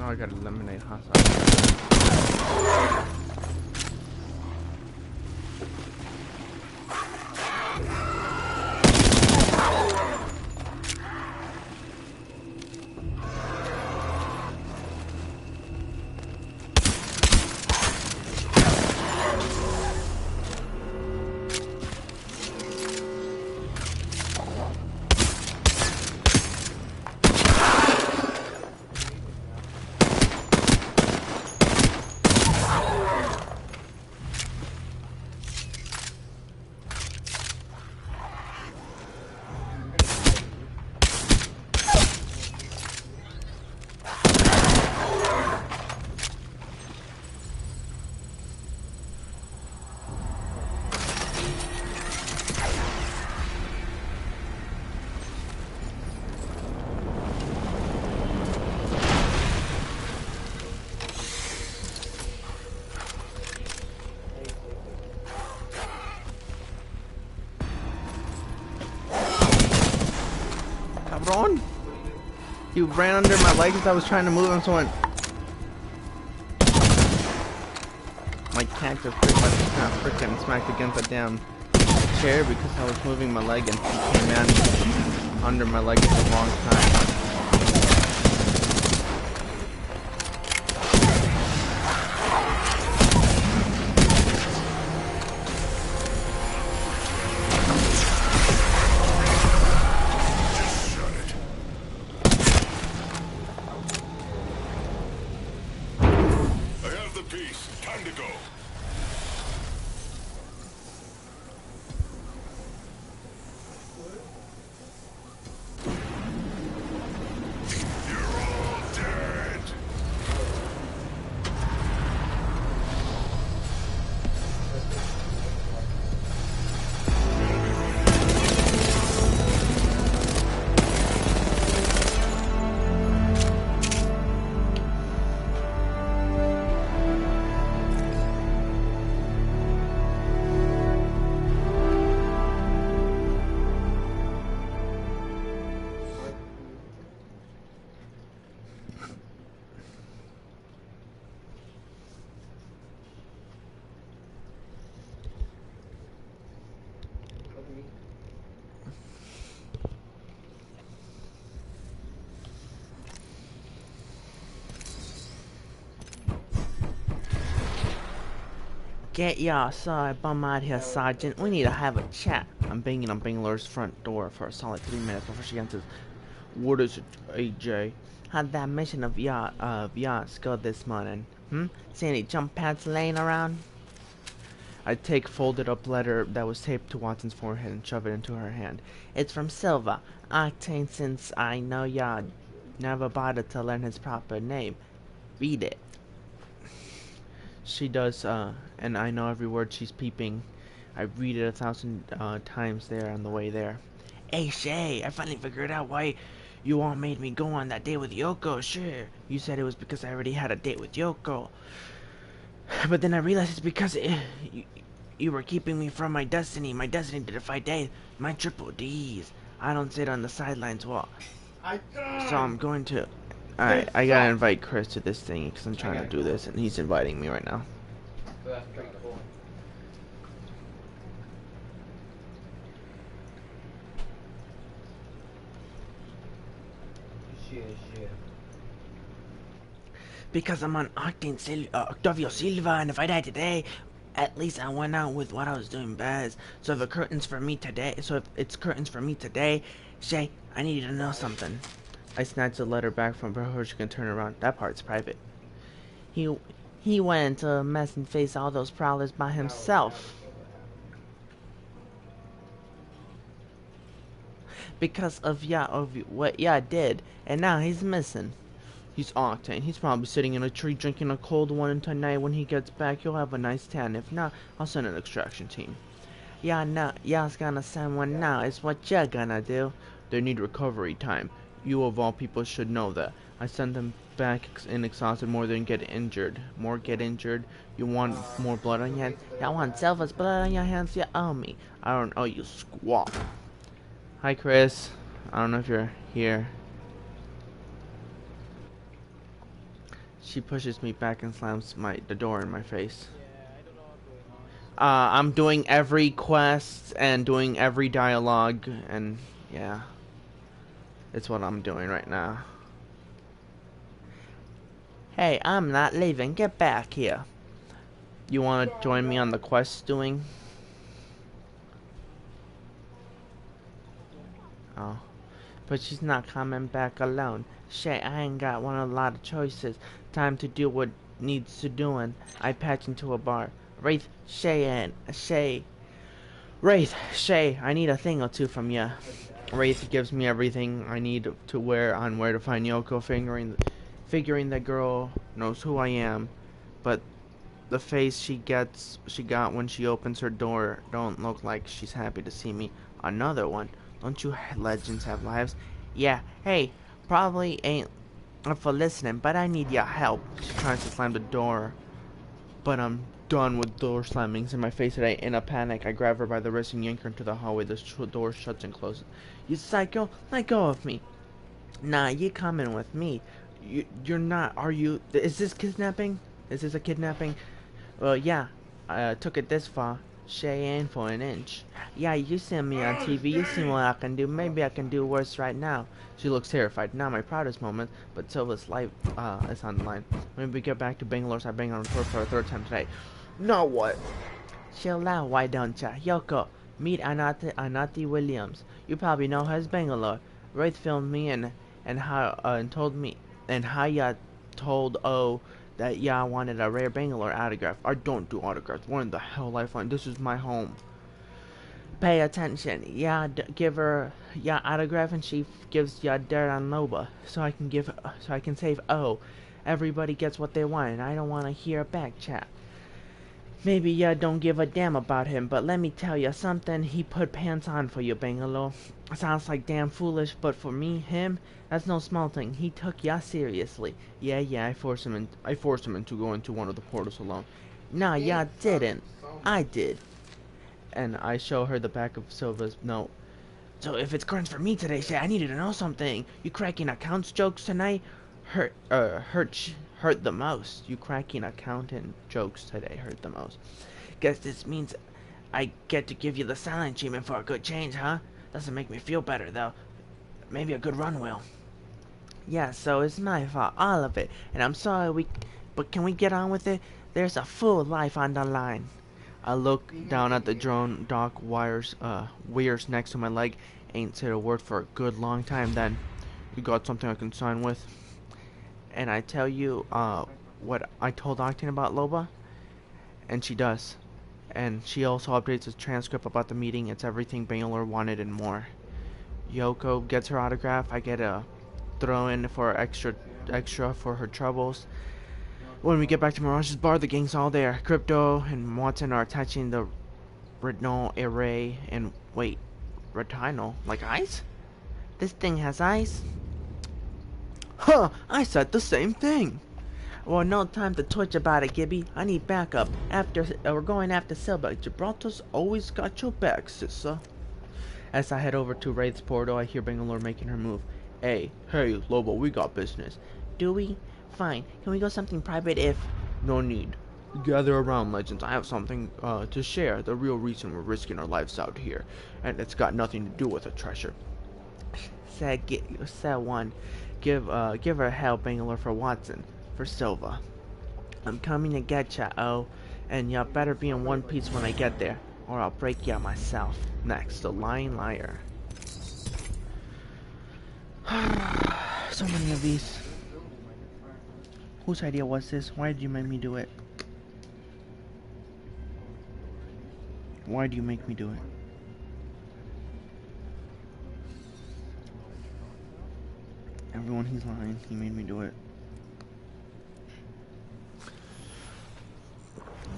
Speaker 4: Oh, I gotta eliminate hostile. Cabron! You ran under my legs as I was trying to move, and so went. My cactus pretty much got freaking smacked against the damn chair because I was moving my leg and he came in under my leg at the wrong time.
Speaker 7: Time to go. You're all dead.
Speaker 3: Get your sorry bum out here, Sergeant. We need to have a chat.
Speaker 4: I'm banging on Bangalore's front door for a solid 3 minutes before she answers. What is it, AJ?
Speaker 3: How'd that mission of yours go this morning? See any jump pads laying around?
Speaker 4: I take folded up letter that was taped to Watson's forehead and shove it into her hand.
Speaker 3: It's from Silva. Octane, since I know y'all never bothered to learn his proper name. Read it.
Speaker 4: She does, and I know every word she's peeping. I read it 1,000 times there on the way there.
Speaker 3: Hey Shay, I finally figured out why you all made me go on that date with Yoko. Sure, you said it was because I already had a date with Yoko. But then I realized it's because you were keeping me from my destiny to defy death, my triple D's. I don't sit on the sidelines, so I'm going to.
Speaker 4: Alright, I gotta invite Chris to this thing because I'm trying to do this and he's inviting me right now.
Speaker 1: So that's pretty cool. Shit.
Speaker 3: Because I'm on Octavio Silva, and if I die today, at least I went out with what I was doing best. So if it's curtains for me today, Shay, I need you to know something. I snatched the letter back from her before she can turn around. That part's private. He he went into a mess and faced all those prowlers by himself. Because of what ya did, and now he's missing. He's octane. He's probably sitting in a tree drinking a cold one, and tonight when he gets back, you'll have a nice tan. If not, I'll send an extraction team. Yeah, no, y'all's gonna send one now. It's what you're gonna do. They need recovery time. You of all people should know that. I send them back in exhausted more than get injured. More get injured. You want more blood on your hands? Y'all want Silver's blood on your hands? You owe me. I don't owe you squat. Hi, Chris. I don't know if you're here. She pushes me back and slams the door in my face. I'm doing every quest and doing every dialogue, and yeah, it's what I'm doing right now. Hey, I'm not leaving. Get back here. You want to join me on the quest doing? Oh, but she's not coming back alone. Shay, I ain't got a lot of choices. Time to do what needs to doing. I patch into a bar. Wraith, Shay, I need a thing or two from ya. Wraith gives me everything I need to wear on where to find Yoko, figuring the girl knows who I am, but the face she got when she opens her door don't look like she's happy to see me. Another one. Don't you legends have lives? Yeah, hey, probably ain't for listening, but I need your help. She tries to slam the door, but I'm done with door slammings in my face today. In a panic, I grab her by the wrist and yank her into the hallway. The door shuts and closes. You psycho, let go of me. Nah, you coming with me. You're not, are you? Is this kidnapping? Is this a kidnapping? Well, yeah, I took it this far. Shay ain't for an inch. Yeah, you see me on TV, you see what I can do. Maybe I can do worse right now. She looks terrified. Not my proudest moment, but Silva's life is on the line. When we get back to Bangalore, I bang on the door for a third time today. Now what? Chill out, why don't ya? Yoko, meet Anati Williams. You probably know her as Bangalore. Wraith filmed me and told me and how ya told that ya wanted a rare Bangalore autograph. I don't do autographs. What in the hell, Lifeline? This is my home. Pay attention. Yeah, give her ya autograph, and she gives ya dirt on Loba. So I can save everybody gets what they want, and I don't want to hear back chat. Maybe ya don't give a damn about him, but let me tell ya something. He put pants on for you, Bangalore. Sounds like damn foolish, but for me, that's no small thing. He took ya seriously. Yeah, I forced him into going to one of the portals alone. Nah, ya didn't. I did. And I show her the back of Silva's note. So if it's currents for me today, Shay, I needed to know something. You cracking accounts jokes tonight? Hurt the most. You cracking accountant jokes today hurt the most. Guess this means I get to give you the silent treatment for a good change, huh? Doesn't make me feel better, though. Maybe a good run will. Yeah, so it's my fault, all of it. And I'm sorry but can we get on with it? There's a full life on the line. I look down at the drone dock wires next to my leg. Ain't said a word for a good long time then. You got something I can sign with? And I tell you what I told Octane about Loba, and she does. And she also updates a transcript about the meeting. It's everything Bangalore wanted and more. Yoko gets her autograph. I get a throw in for extra for her troubles. When we get back to Mirage's bar, the gang's all there. Crypto and Watson are attaching the retinol array. And wait, retinol? Like ice? This thing has ice? Huh, I said the same thing. Well, no time to twitch about it, Gibby. I need backup. We're going after Silva. Gibraltar's always got your back, sissa. As I head over to Wraith's portal, I hear Bangalore making her move. Hey, Lobo, we got business. Do we? Fine. Can we go something private if... No need. Gather around, legends. I have something to share. The real reason we're risking our lives out here. And it's got nothing to do with a treasure. Said one. Give her hell, Bangalore, for Watson. For Silva. I'm coming to get ya, and ya better be in one piece when I get there, or I'll break ya myself. Next, the lying liar.
Speaker 4: So many of these. Whose idea was this? Why did you make me do it? Why do you make me do it? Everyone, he's lying. He made me do it.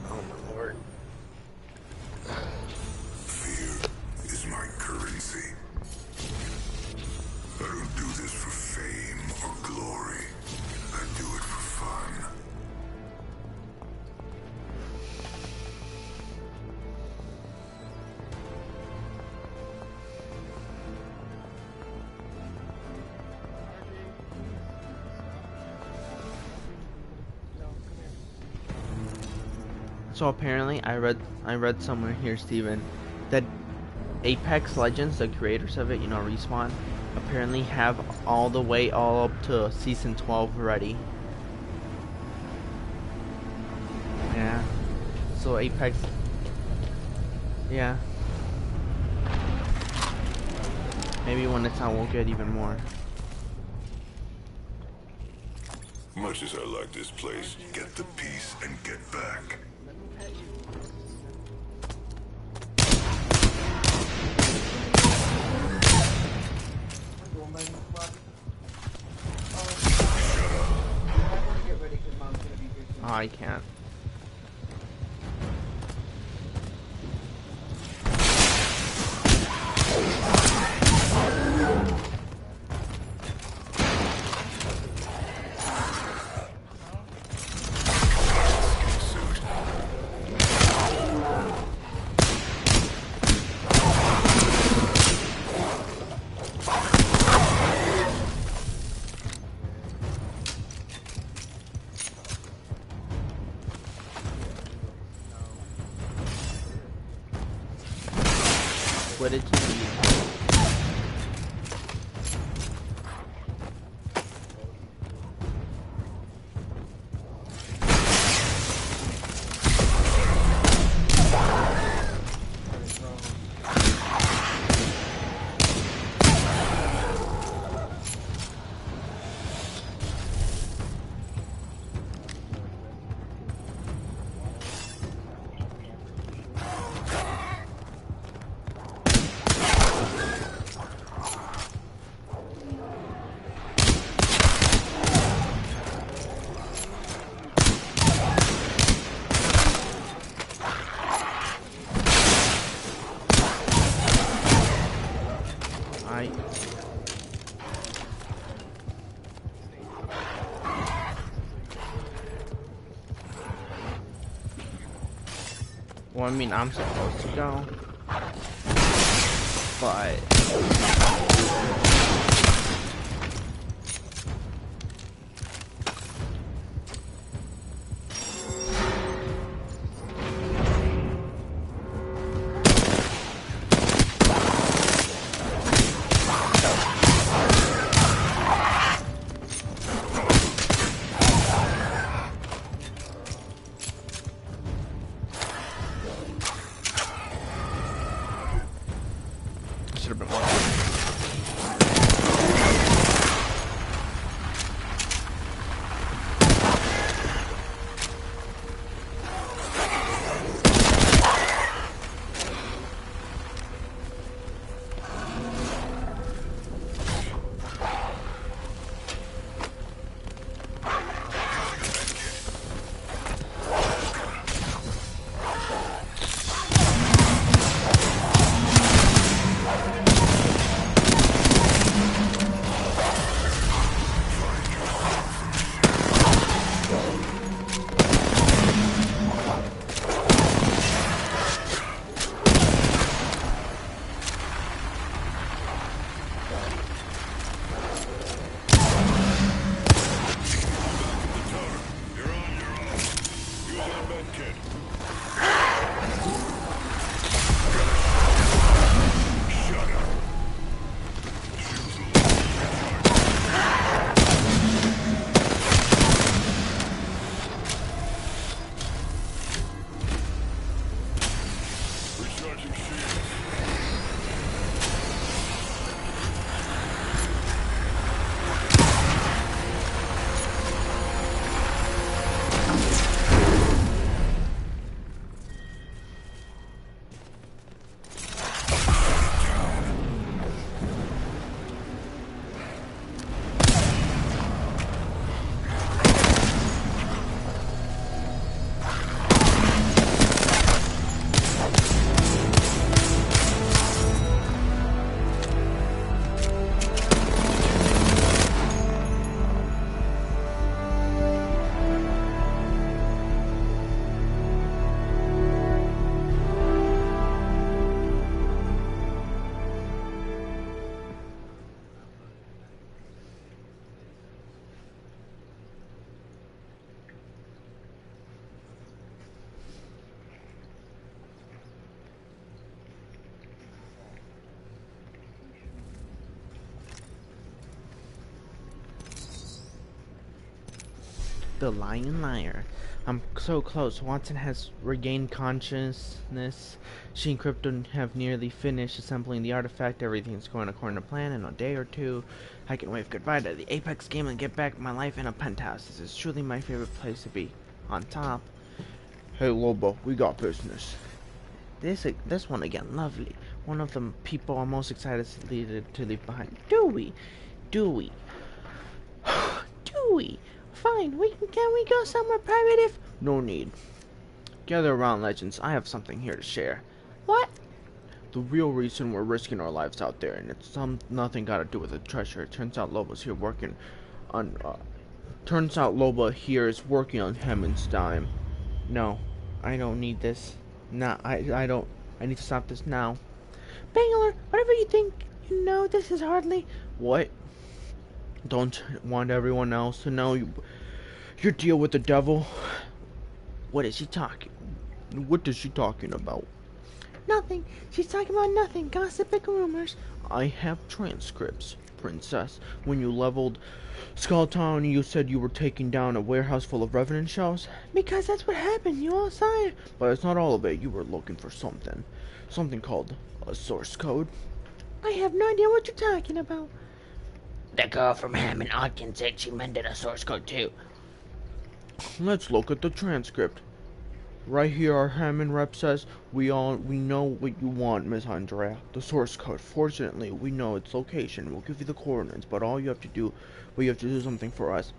Speaker 3: Oh my lord.
Speaker 7: Fear is my currency. I don't do this for fame or glory. I do it for fun.
Speaker 4: So apparently, I read somewhere here, Steven, that Apex Legends, the creators of it, you know, Respawn, apparently have all the way all up to season 12 ready. Yeah. So Apex. Yeah. Maybe when it's out, we'll get even more.
Speaker 7: Much as I like this place, get the peace and get back.
Speaker 4: Oh, I can't. What did you eat? Well, I mean, I'm supposed to go, but should have been one. The lying liar. I'm so close. Watson has regained consciousness. She and Krypton have nearly finished assembling the artifact. Everything's going according to plan. In a day or two, I can wave goodbye to the Apex game and get back my life in a penthouse. This is truly my favorite place to be. On top. Hey, Lobo, we got business. This one again, lovely. One of the people I'm most excited to leave behind. Dewey. Dewey. Dewey. Fine, can we go somewhere private if... No need. Gather around, legends. I have something here to share. What? The real reason we're risking our lives out there, and it's nothing got to do with the treasure. It turns out Loba here is working on Hammond's dime. No, I don't need this. Nah, I don't. I need to stop this now. Bangalore, whatever you think, you know, this is hardly... What? Don't want everyone else to know your deal with the devil? What is she talking? What is she talking about? Nothing. She's talking about nothing. Gossiping rumors. I have transcripts, Princess. When you leveled Skull Town, you said you were taking down a warehouse full of Revenant shells? Because that's what happened. You all saw it. But it's not all of it. You were looking for something. Something called a source code. I have no idea what you're talking about.
Speaker 3: The girl from Hammond Atkins said she mended a source code too.
Speaker 4: Let's look at the transcript. Right here, our Hammond rep says, we know what you want, Miss Andrea. The source code. Fortunately, we know its location. We'll give you the coordinates, but you have to do something for us.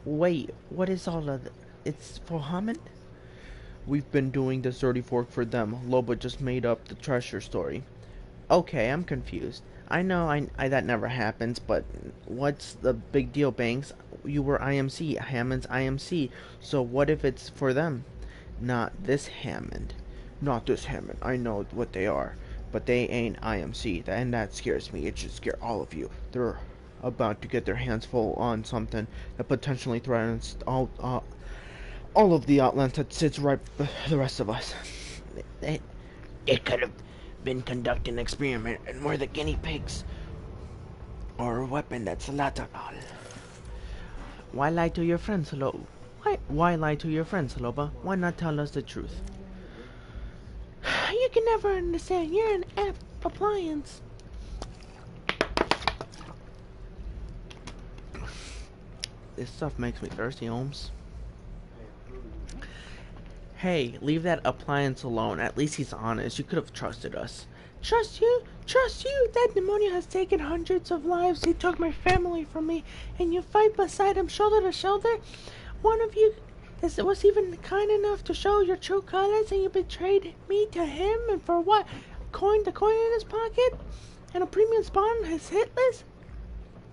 Speaker 3: Wait, what is all of that? It's for Hammond?
Speaker 4: We've been doing this dirty work for them. Loba just made up the treasure story.
Speaker 3: Okay, I'm confused. I know I that never happens, but what's the big deal, Banks? You were IMC, Hammond's IMC, so what if it's for them? Not this Hammond.
Speaker 4: Not this Hammond. I know what they are, but they ain't IMC, and that scares me. It should scare all of you. They're about to get their hands full on something that potentially threatens all of the Outlands that sits right the rest of us.
Speaker 3: It could have been conducting an experiment, and we're the guinea pigs. Or a weapon that's lateral.
Speaker 4: Why lie to your friends, Loba? Why lie to your friends, Loba? Why not tell us the truth?
Speaker 2: You can never understand. You're an appliance.
Speaker 4: This stuff makes me thirsty, Holmes. Hey, leave that appliance alone. At least he's honest. You could have trusted us.
Speaker 2: Trust you? Trust you? That demonio has taken hundreds of lives. He took my family from me, and you fight beside him shoulder to shoulder? One of you was even kind enough to show your true colors, and you betrayed me to him, and for what? The coin in his pocket? And a premium spot on his hit list?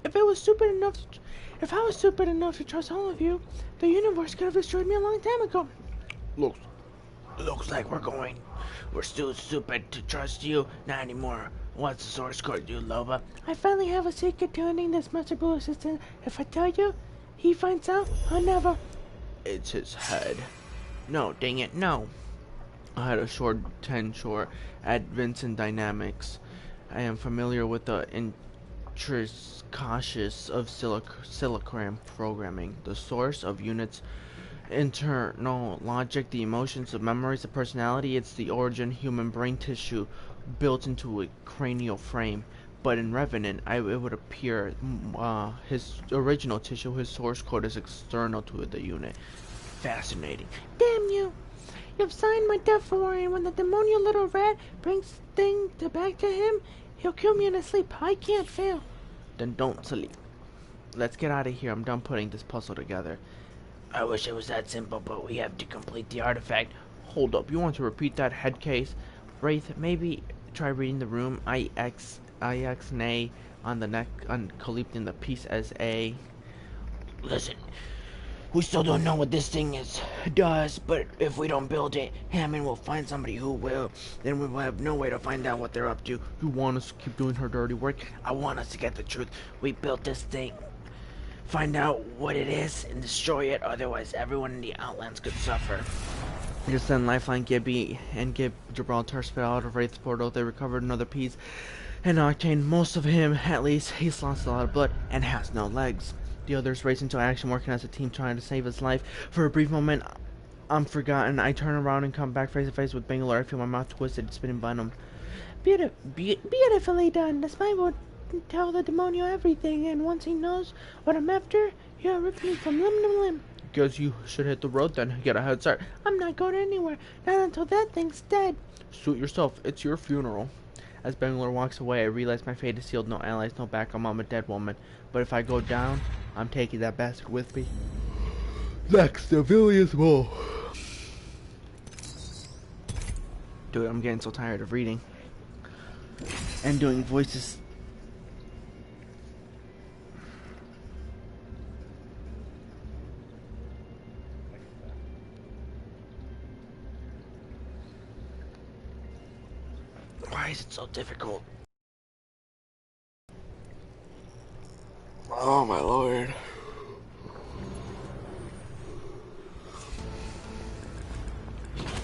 Speaker 2: If I was stupid enough to trust all of you, the universe could have destroyed me a long time ago.
Speaker 3: Looks like we're still stupid to trust you. Not anymore. What's the source code, you Loba?
Speaker 2: I finally have a secret to ending this Mr. Blue assistant. If I tell you, he finds out, I'll never.
Speaker 4: It's his head. No, dang it, no. I had a short at Vincent Dynamics. I am familiar with the intricacies of silicram programming. The source of units internal logic, the emotions, the memories, the personality. It's the origin human brain tissue built into a cranial frame. But in Revenant, it would appear his original tissue, his source code is external to the unit. Fascinating.
Speaker 2: Damn you! You've signed my death warrant, and when the demonial little rat brings thing back to him, he'll kill me in his sleep. I can't fail.
Speaker 4: Then don't sleep. Let's get out of here. I'm done putting this puzzle together.
Speaker 3: I wish it was that simple, but we have to complete the artifact.
Speaker 4: Hold up, you want to repeat that head case? Wraith, maybe try reading the room. IX nay on the neck, on collecting the piece as A.
Speaker 3: Listen, we still don't know what this thing does, but if we don't build it, Hammond will find somebody who will. Then we will have no way to find out what they're up to.
Speaker 4: You want us to keep doing her dirty work?
Speaker 3: I want us to get the truth. We built this thing. Find out what it is and destroy it, otherwise everyone in the Outlands could suffer.
Speaker 4: Just send Lifeline Gibby and Gib Gibraltar spit out of Wraith's portal. They recovered another piece and Octane. Most of him, at least, he's lost a lot of blood and has no legs. The others race into action, working as a team, trying to save his life. For a brief moment, I'm forgotten. I turn around and come back face to face with Bangalore. I feel my mouth twisted, spitting venom.
Speaker 2: Beautifully done. The spy will tell the demonio everything, and once he knows what I'm after, he'll rip me from limb to limb.
Speaker 4: Guess you should hit the road then. Get a head start.
Speaker 2: I'm not going anywhere, not until that thing's dead.
Speaker 4: Suit yourself. It's your funeral. As Bangalore walks away, I realize my fate is sealed. No allies, no backup. I'm a dead woman. But if I go down, I'm taking that bastard with me. Next, the Villiers Wall. Dude, I'm getting so tired of reading and doing voices. Why is it so difficult? Oh my lord.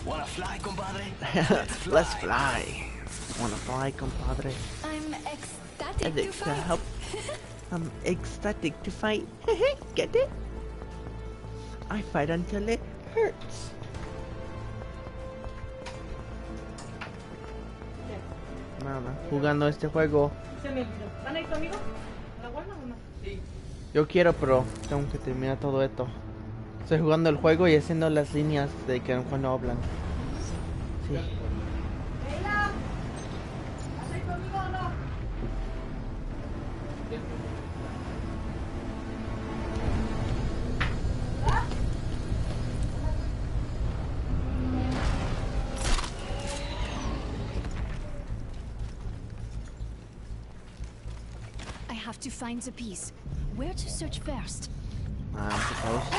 Speaker 5: Wanna fly, compadre?
Speaker 4: Let's fly. Wanna fly, compadre?
Speaker 8: I'm ecstatic to fight.
Speaker 3: I'm ecstatic to fight. Get it? I fight until it hurts.
Speaker 4: Nada, jugando este juego.
Speaker 2: ¿Van a ir conmigo? ¿La guardan o no?
Speaker 1: Sí.
Speaker 4: Yo quiero, pero tengo que terminar todo esto. Estoy jugando el juego y haciendo las líneas de que cuando hablan. Sí.
Speaker 2: Leila, ¿vas a ir conmigo o no?
Speaker 8: I have to find the piece. Where to search first?
Speaker 4: I'm supposed to.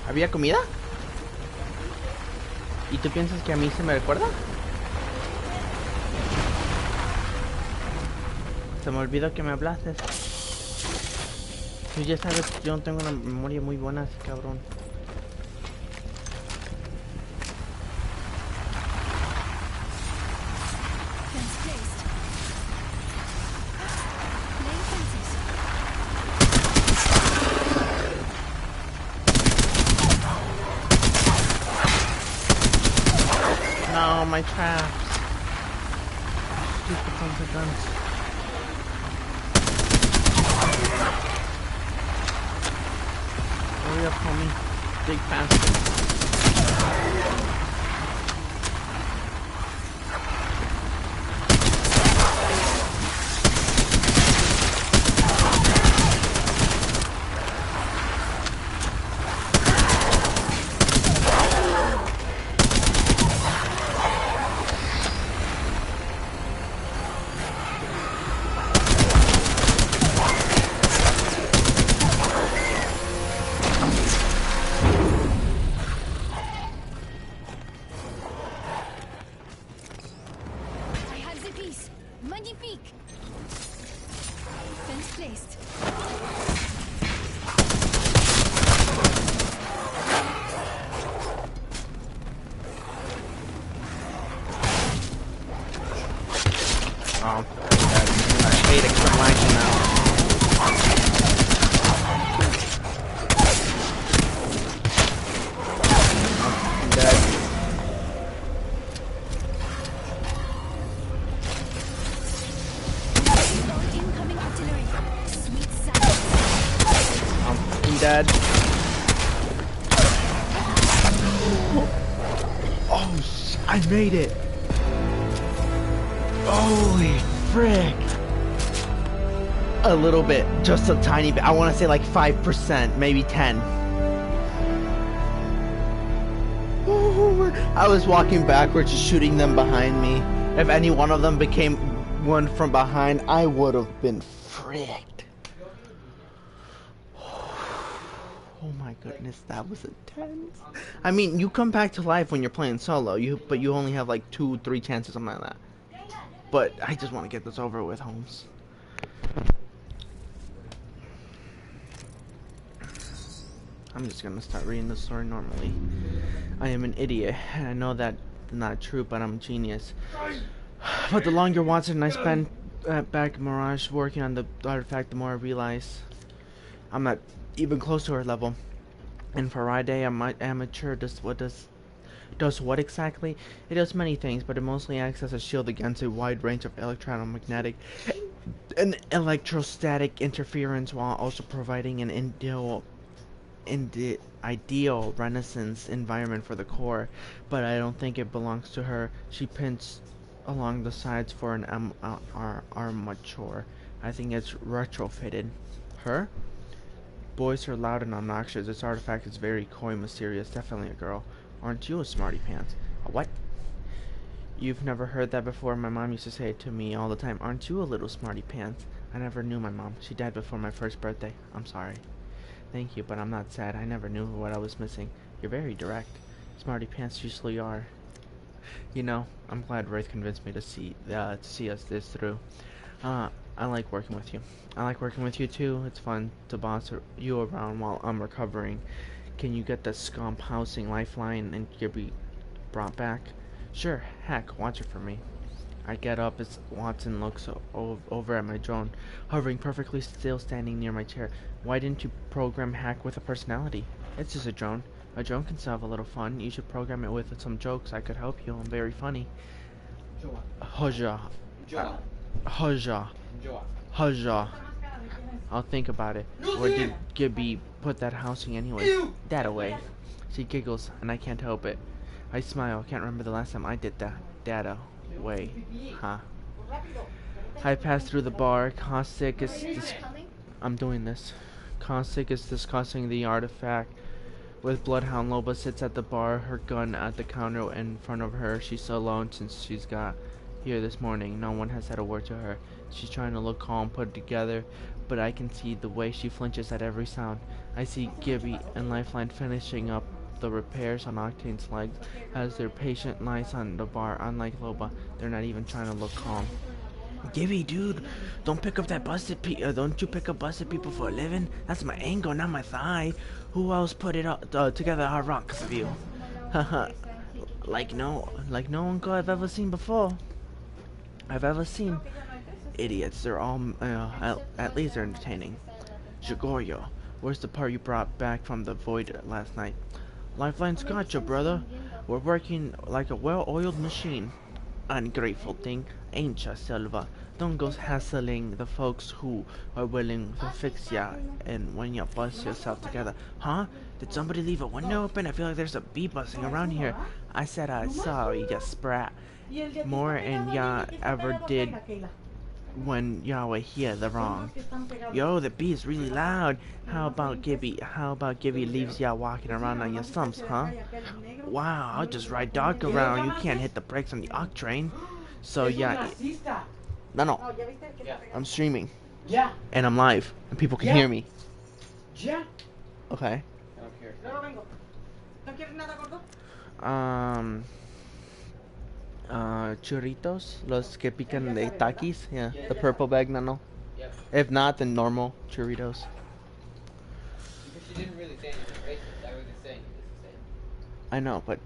Speaker 4: ¿Había comida? ¿Y tú piensas que a mí se me recuerda? Se me olvidó que me hablaste. Tú ya sabes que yo no tengo una memoria muy buena, así cabrón.
Speaker 8: Fence placed. Laying fences.
Speaker 4: No, my traps. Stupid sons of guns. Hurry up, homie. Dig faster. Oh, I made it. Holy frick. A little bit, just a tiny bit. I want to say like 5%, maybe 10. I was walking backwards, shooting them behind me. If any one of them became one from behind, I would have been fricked. Oh my goodness, that was intense. I mean, you come back to life when you're playing solo, but you only have like 2-3 chances, something like that. But I just want to get this over with, Holmes. I'm just gonna start reading the story normally. I am an idiot, and I know that's not true, but I'm a genius. But the longer Watson and I spend back in Mirage working on the artifact, the more I realize I'm not even close to her level. And for Friday, I'm amateur. Does what exactly? It does many things, but it mostly acts as a shield against a wide range of electromagnetic and electrostatic interference, while also providing an ideal renaissance environment for the core. But I don't think it belongs to her. She pins along the sides for an armature. I think it's retrofitted. Her? Boys are loud and obnoxious. This artifact is very coy, mysterious. Definitely a girl. Aren't you a smarty pants? A what? You've never heard that before? My mom used to say it to me all the time. Aren't you a little smarty pants? I never knew my mom. She died before my first birthday. I'm sorry. Thank you, but I'm not sad. I never knew what I was missing. You're very direct. Smarty pants usually are. You know, I'm glad Wraith convinced me to see us this through. I like working with you. I like working with you too. It's fun to boss you around while I'm recovering. Can you get the scump housing lifeline and be brought back? Sure, heck, watch it for me. I get up as Watson looks over at my drone, hovering perfectly still, standing near my chair. Why didn't you program Hack with a personality? It's just a drone. A drone can still have a little fun. You should program it with some jokes. I could help you. I'm very funny. Hoja. Hoja. Hoja. I'll think about it. Where did Gibby put that housing anyway? That away. She giggles, and I can't help it. I smile. Can't remember the last time I did that. Data. Way. Huh. I pass through the bar. Caustic is I'm doing this. Caustic is discussing the artifact with Bloodhound. Loba sits at the bar, her gun at the counter in front of her. She's alone since she's got here this morning. No one has said a word to her. She's trying to look calm, put together, but I can see the way she flinches at every sound. I see Gibby and Lifeline finishing up the repairs on Octane's legs as their patient lies on the bar. Unlike Loba, they're not even trying to look calm. Gibby, dude, don't pick up that don't you pick up busted people for a living? That's my angle, not my thigh. Who else put it together hard rock of you? Haha. like no uncle I've ever seen before. Idiots, they're all at least they're entertaining. Shigoyo, where's the part you brought back from the void last night? Lifeline's got you, brother. We're working like a well-oiled machine. Ungrateful thing, ain't ya, Silva? Don't go hassling the folks who are willing to fix ya and when you bust yourself together. Huh? Did somebody leave a window open? I feel like there's a bee buzzing around here. I said I saw ya sprat. More than ya ever did when y'all were here the wrong. Yo, the bee's really loud. How about Gibby leaves y'all walking around on your stumps, huh? Wow, I'll just ride dog around. You can't hit the brakes on the oct train. So yeah. No. I'm streaming.
Speaker 1: Yeah.
Speaker 4: And I'm live. And people can hear me.
Speaker 1: Yeah.
Speaker 4: Okay.
Speaker 1: I don't care.
Speaker 4: Churritos, los que pican de Takis, yeah, the purple bag, no.
Speaker 1: Yep.
Speaker 4: If not, then normal churritos.
Speaker 1: Because she didn't really say anything racist. I was just saying it's the same.
Speaker 4: I know, but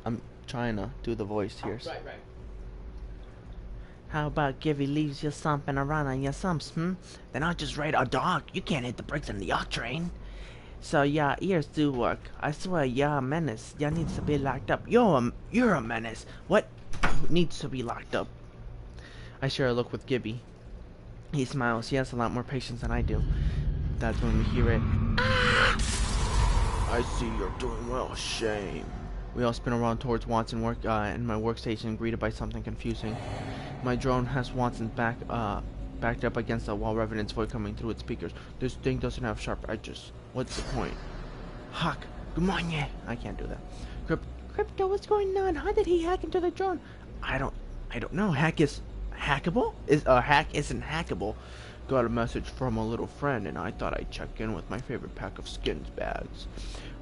Speaker 4: I'm trying to do the voice here.
Speaker 1: Right.
Speaker 3: How about Gibby leaves you something around on your sumps, Then I'll just ride a dog. You can't hit the brakes on the yacht train. So yeah, ears do work. I swear, you're a menace. You needs to be locked up. You're a menace. What needs to be locked up?
Speaker 4: I share a look with Gibby. He smiles. He has a lot more patience than I do. That's when we hear it. I see you're doing well. Shame. We all spin around towards Watson and my workstation, greeted by something confusing. My drone has Watson's backed up against the wall, Revenant's voice coming through its speakers. This thing doesn't have sharp edges. What's the point? Hawk, come on, yeah. I can't do that.
Speaker 2: Crypto, what's going on? How did he hack into the drone?
Speaker 4: I don't know. Hack is hackable? Hack isn't hackable. Got a message from a little friend, and I thought I'd check in with my favorite pack of skins bags.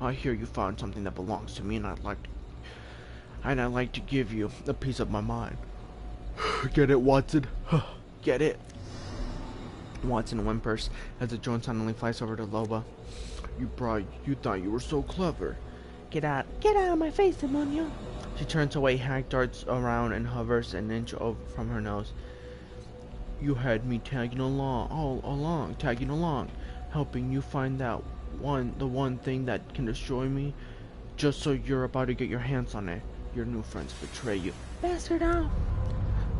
Speaker 4: I hear you found something that belongs to me, and I'd like to give you a piece of my mind. Get it, Watson? Get it? Watson whimpers as the drone suddenly flies over to Loba. You thought you were so clever.
Speaker 2: Get out of my face, demonio.
Speaker 4: She turns away. Hack darts around and hovers an inch over from her nose. You had me tagging along, helping you find the one thing that can destroy me, just so you're about to get your hands on it. Your new friends betray you.
Speaker 2: Bastard out.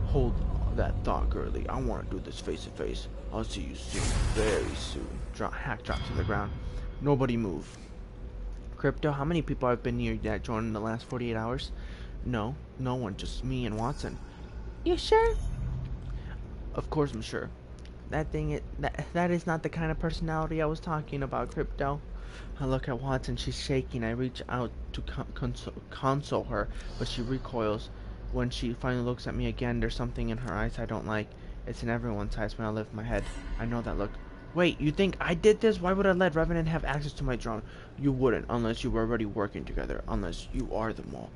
Speaker 4: Hold that thought, girlie. I want to do this face to face. I'll see you soon, very soon. Hack drops to the ground. Nobody move. Crypto, how many people have been near that drone in the last 48 hours? No one, just me and Watson.
Speaker 2: You sure?
Speaker 4: Of course I'm sure. That is not the kind of personality I was talking about, Crypto. I look at Watson. She's shaking. I reach out to console her, but she recoils. When she finally looks at me again, there's something in her eyes I don't like. It's in everyone's eyes when I lift my head. I know that look. Wait, you think I did this? Why would I let Revenant have access to my drone? You wouldn't, unless you were already working together. Unless you are the mole.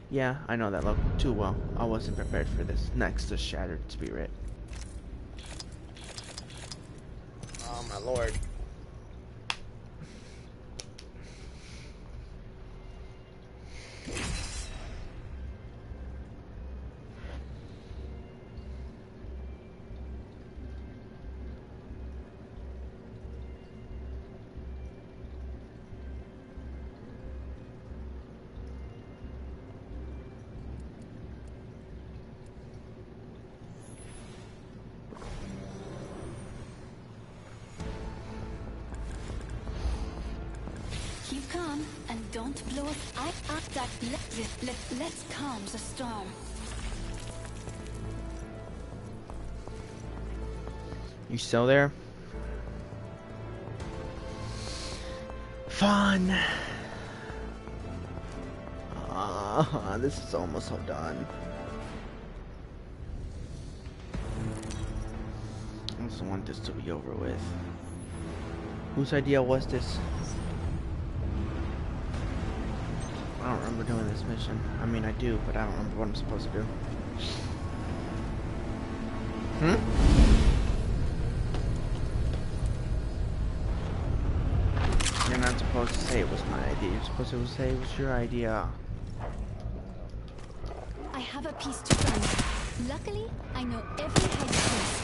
Speaker 4: Yeah, I know that look too well. I wasn't prepared for this. Next, the shattered spirit. Oh my lord.
Speaker 8: Keep calm and don't blow us. Let's calm the storm.
Speaker 4: You still there? Fun. This is almost all done. I just want this to be over with. Whose idea was this? I don't remember doing this mission. I mean, I do, but I don't remember what I'm supposed to do. You're not supposed to say it was my idea. You're supposed to say it was your idea.
Speaker 8: I have a piece to find. Luckily, I know every hiding place.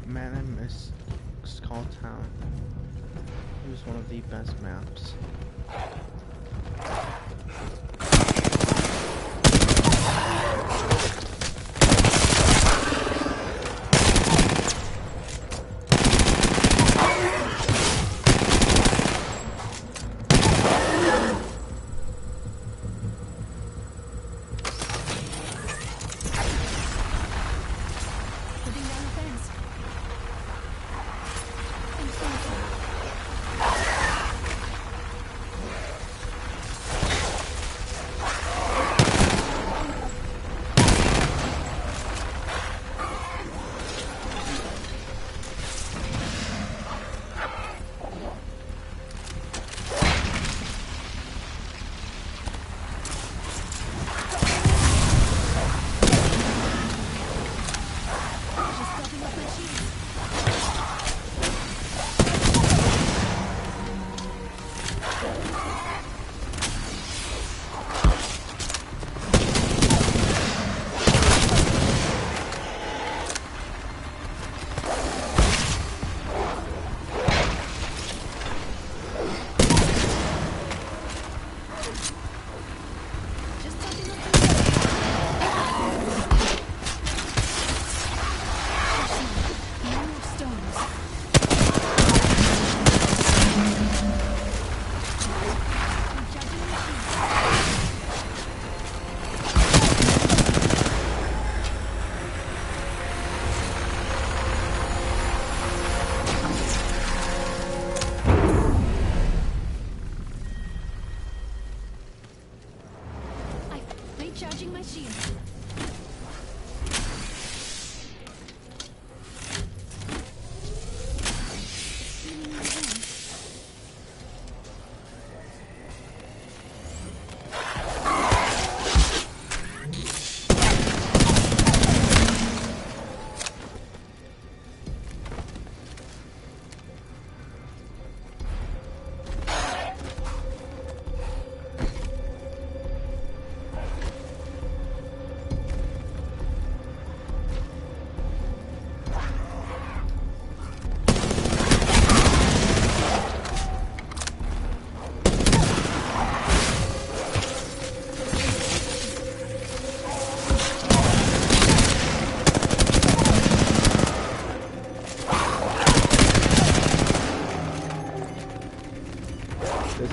Speaker 4: Man, I miss Skull Town. It was one of the best maps.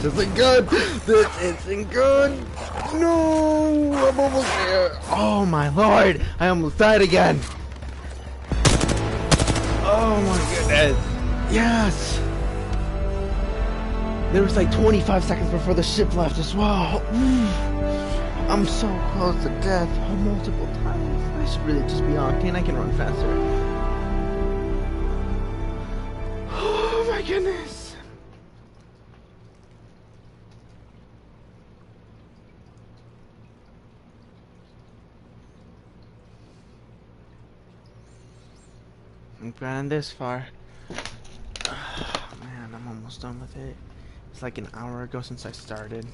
Speaker 4: This isn't good. This isn't good. No, I'm almost there. Oh my lord, I almost died again. Oh my goodness. Yes. There was like 25 seconds before the ship left as well. I'm so close to death multiple times. I should really just be on. I can run faster. Oh my goodness. I've gotten this far. Oh, man, I'm almost done with it. It's like an hour ago since I started.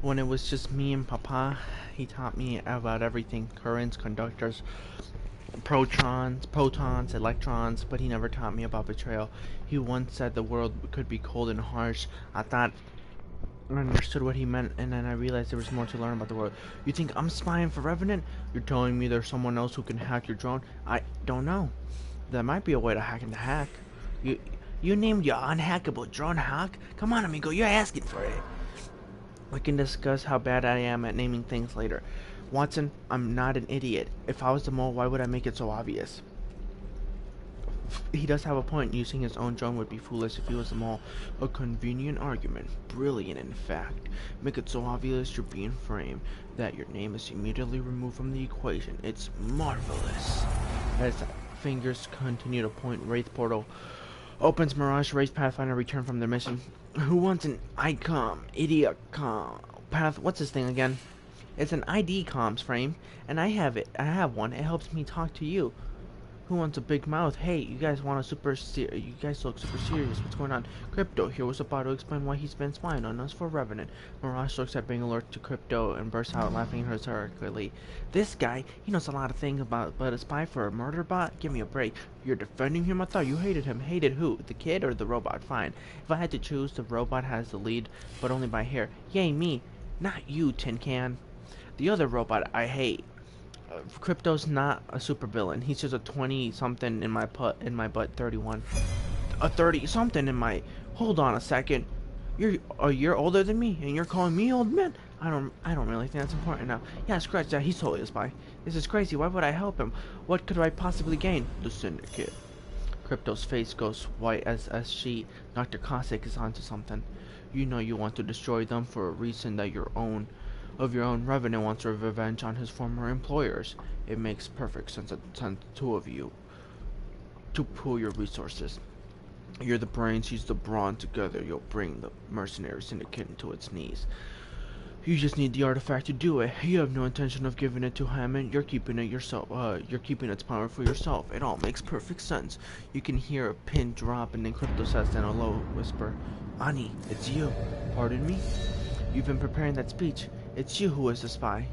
Speaker 4: When it was just me and Papa, he taught me about everything: currents, conductors, protons, electrons, but he never taught me about betrayal. He once said the world could be cold and harsh. I thought I understood what he meant, and then I realized there was more to learn about the world. You think I'm spying for Revenant? You're telling me there's someone else who can hack your drone? I don't know. There might be a way to hack into hack. You named your unhackable drone hack? Come on, amigo, you're asking for it. We can discuss how bad I am at naming things later. Watson, I'm not an idiot. If I was the mole, why would I make it so obvious? He does have a point. Using his own drone would be foolish if he was the mole. A convenient argument. Brilliant, in fact. Make it so obvious you're being framed that your name is immediately removed from the equation. It's marvelous. As fingers continue to point, Wraith Portal opens. Mirage, Wraith, Pathfinder return from their mission. Who wants an ICOM? Idiocom. Path, what's this thing again? It's an ID comms frame, and I have it. I have one. It helps me talk to you. Who wants a big mouth? Hey, you guys want a you guys look super serious. What's going on? Crypto here was about to explain why he's been spying on us for Revenant. Mirage looks at being alert to Crypto and bursts out laughing hysterically. This guy, he knows a lot of things about, but a spy for a murder bot? Give me a break. You're defending him? I thought you hated him. Hated who? The kid or the robot? Fine. If I had to choose, the robot has the lead, but only by hair. Yay, me. Not you, Tin Can. The other robot I hate. Crypto's not a supervillain. He's just a 20-something in my butt 31. A 30-something in my... Hold on a second. You're a year older than me, and you're calling me old man? I don't really think that's important now. Yeah, scratch that. He's totally a spy. This is crazy. Why would I help him? What could I possibly gain? The Syndicate. Crypto's face goes white as she... Dr. Cossack is onto something. You know you want to destroy them for a reason that your own Revenant wants revenge on his former employers. It makes perfect sense to send two of you to pool your resources. You're the brains, he's the brawn. Together you'll bring the mercenary syndicate into its knees. You just need the artifact to do it. You have no intention of giving it to Hammond. You're keeping it yourself. You're keeping its power for yourself. It all makes perfect sense. You can hear a pin drop, and then Crypto says in a low whisper, "Ani, it's you." Pardon me? You've been preparing that speech. It's you who is the spy.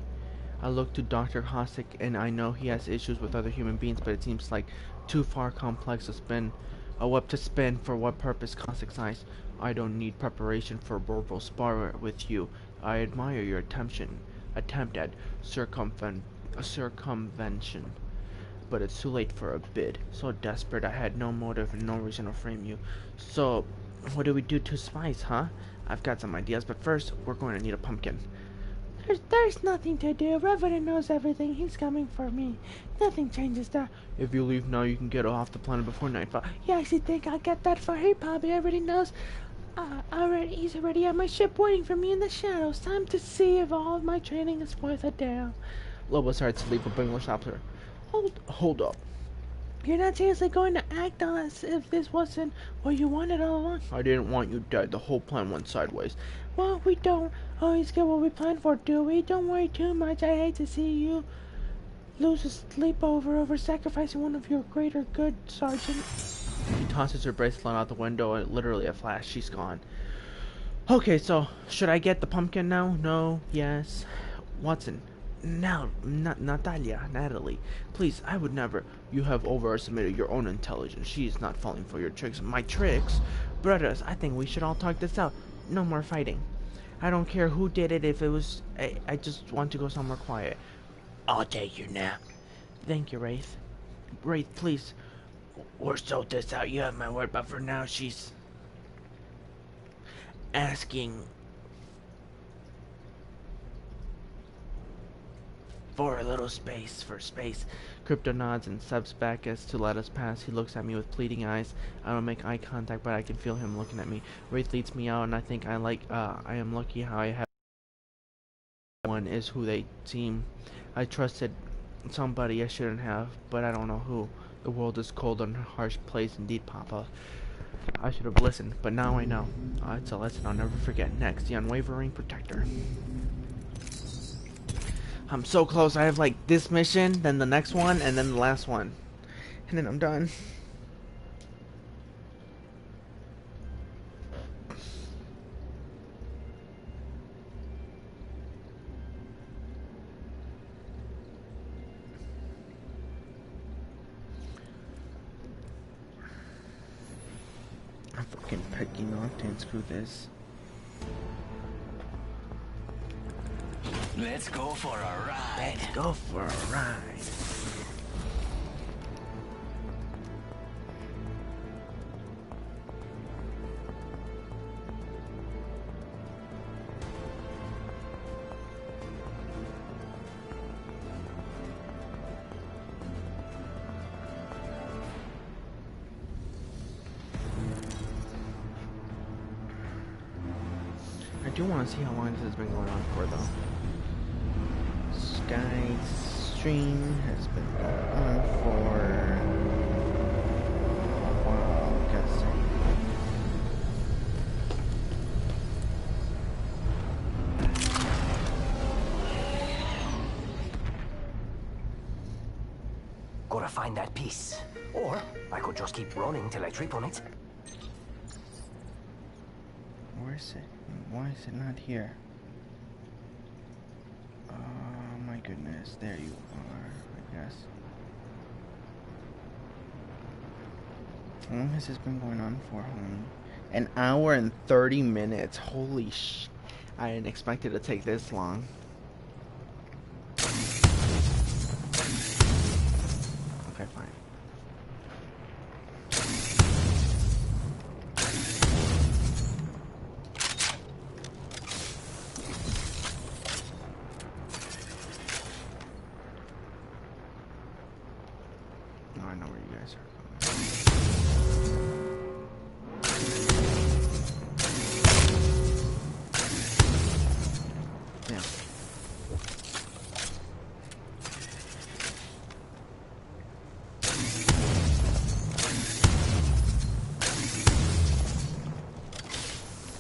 Speaker 4: I look to Dr. Cossack, and I know he has issues with other human beings, but it seems like too far complex to spin. A web to spin. For what purpose? Cossack's eyes. I don't need preparation for a verbal spar with you. I admire your attempt at circumvention. But it's too late for a bid. So desperate I had no motive and no reason to frame you. So, what do we do to spies, huh? I've got some ideas, but first, we're going to need a pumpkin.
Speaker 2: There's nothing to do. Revenant knows everything. He's coming for me. Nothing changes that.
Speaker 4: If you leave now, you can get off the planet before nightfall.
Speaker 2: You actually think I'll get that for him? Probably already knows. He's already at my ship waiting for me in the shadows. Time to see if all of my training is worth a damn.
Speaker 4: Lobo starts to leave, but Bingo stops her. Hold up.
Speaker 2: You're not seriously going to act on us if this wasn't what you wanted all along?
Speaker 4: I didn't want you dead. The whole plan went sideways.
Speaker 2: Well, we don't always get what we planned for, do we? Don't worry too much. I hate to see you lose a sleepover over sacrificing one of your greater good, Sergeant.
Speaker 4: She tosses her bracelet out the window, and literally a flash, she's gone. Okay, so, should I get the pumpkin now? No? Yes? Watson. Now, Natalie, please, I would never. You have overestimated your own intelligence. She is not falling for your tricks. My tricks? Brothers, I think we should all talk this out. No more fighting. I don't care who did it, if it was... I just want to go somewhere quiet.
Speaker 3: I'll take you now.
Speaker 4: Thank you, Wraith. Wraith, please.
Speaker 3: We'll sort this out, you have my word, but for now she's asking for a little space for space.
Speaker 4: Crypto nods and steps back as to let us pass. He looks at me with pleading eyes. I don't make eye contact, but I can feel him looking at me. Wraith leads me out, and I think I am lucky how I have one is who they seem. I trusted somebody I shouldn't have, but I don't know who. The world is cold and a harsh place indeed, Papa. I should have listened, but now I know. It's a lesson I'll never forget. Next, the unwavering protector.
Speaker 3: I'm so close. I have like this mission, then the next one, and then the last one. And then I'm done.
Speaker 6: I'm fucking picking octane, screw this.
Speaker 5: Let's go for a ride.
Speaker 3: Let's go for a ride.
Speaker 4: I do want to see how long this has been going on for, though.
Speaker 6: Sky stream has been going on for a while, I'm guessing.
Speaker 5: Gotta find that piece. Or I could just keep running till I trip on it.
Speaker 6: Where is it? Why is it not here? Oh my goodness, there you are, I guess. How long has this been going on for, homie? An hour and 30 minutes. Holy sh...
Speaker 4: I didn't expect it to take this long. Okay, fine.
Speaker 6: Oh, I know where you guys are going. Damn.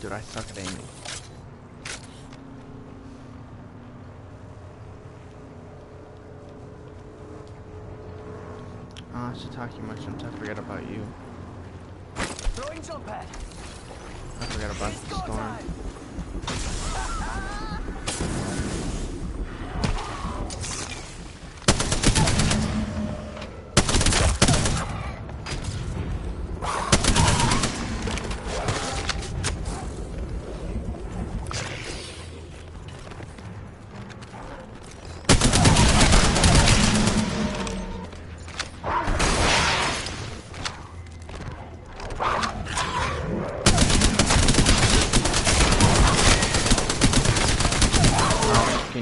Speaker 4: Dude, I suck at aiming.
Speaker 6: Ah, shiitake mushrooms, I forgot about you.
Speaker 5: Throwing jump pad.
Speaker 6: I forgot about the storm.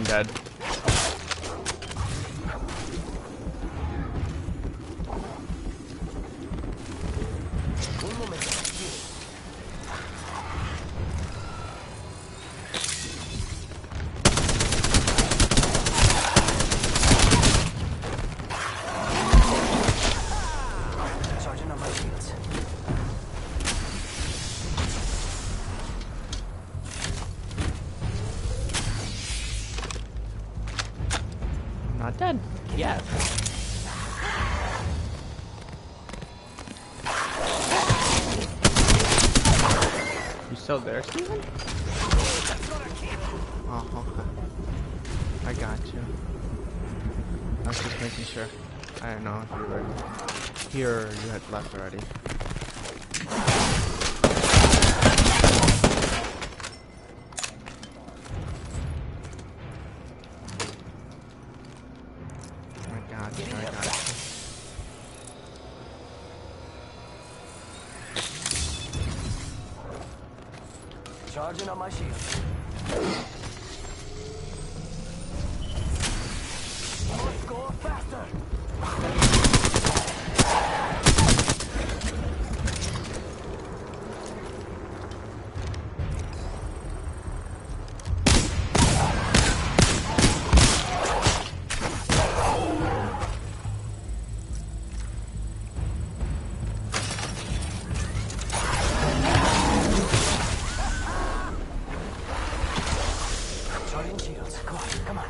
Speaker 4: Dead.
Speaker 5: Charging on my shields.
Speaker 4: Not dead. Yes. You still there, Steven? Oh, okay. I got you. I was just making sure. I don't know if you were here or you had left already.
Speaker 5: Charging on my shield. Must go faster. Charging shields. Come on, come on.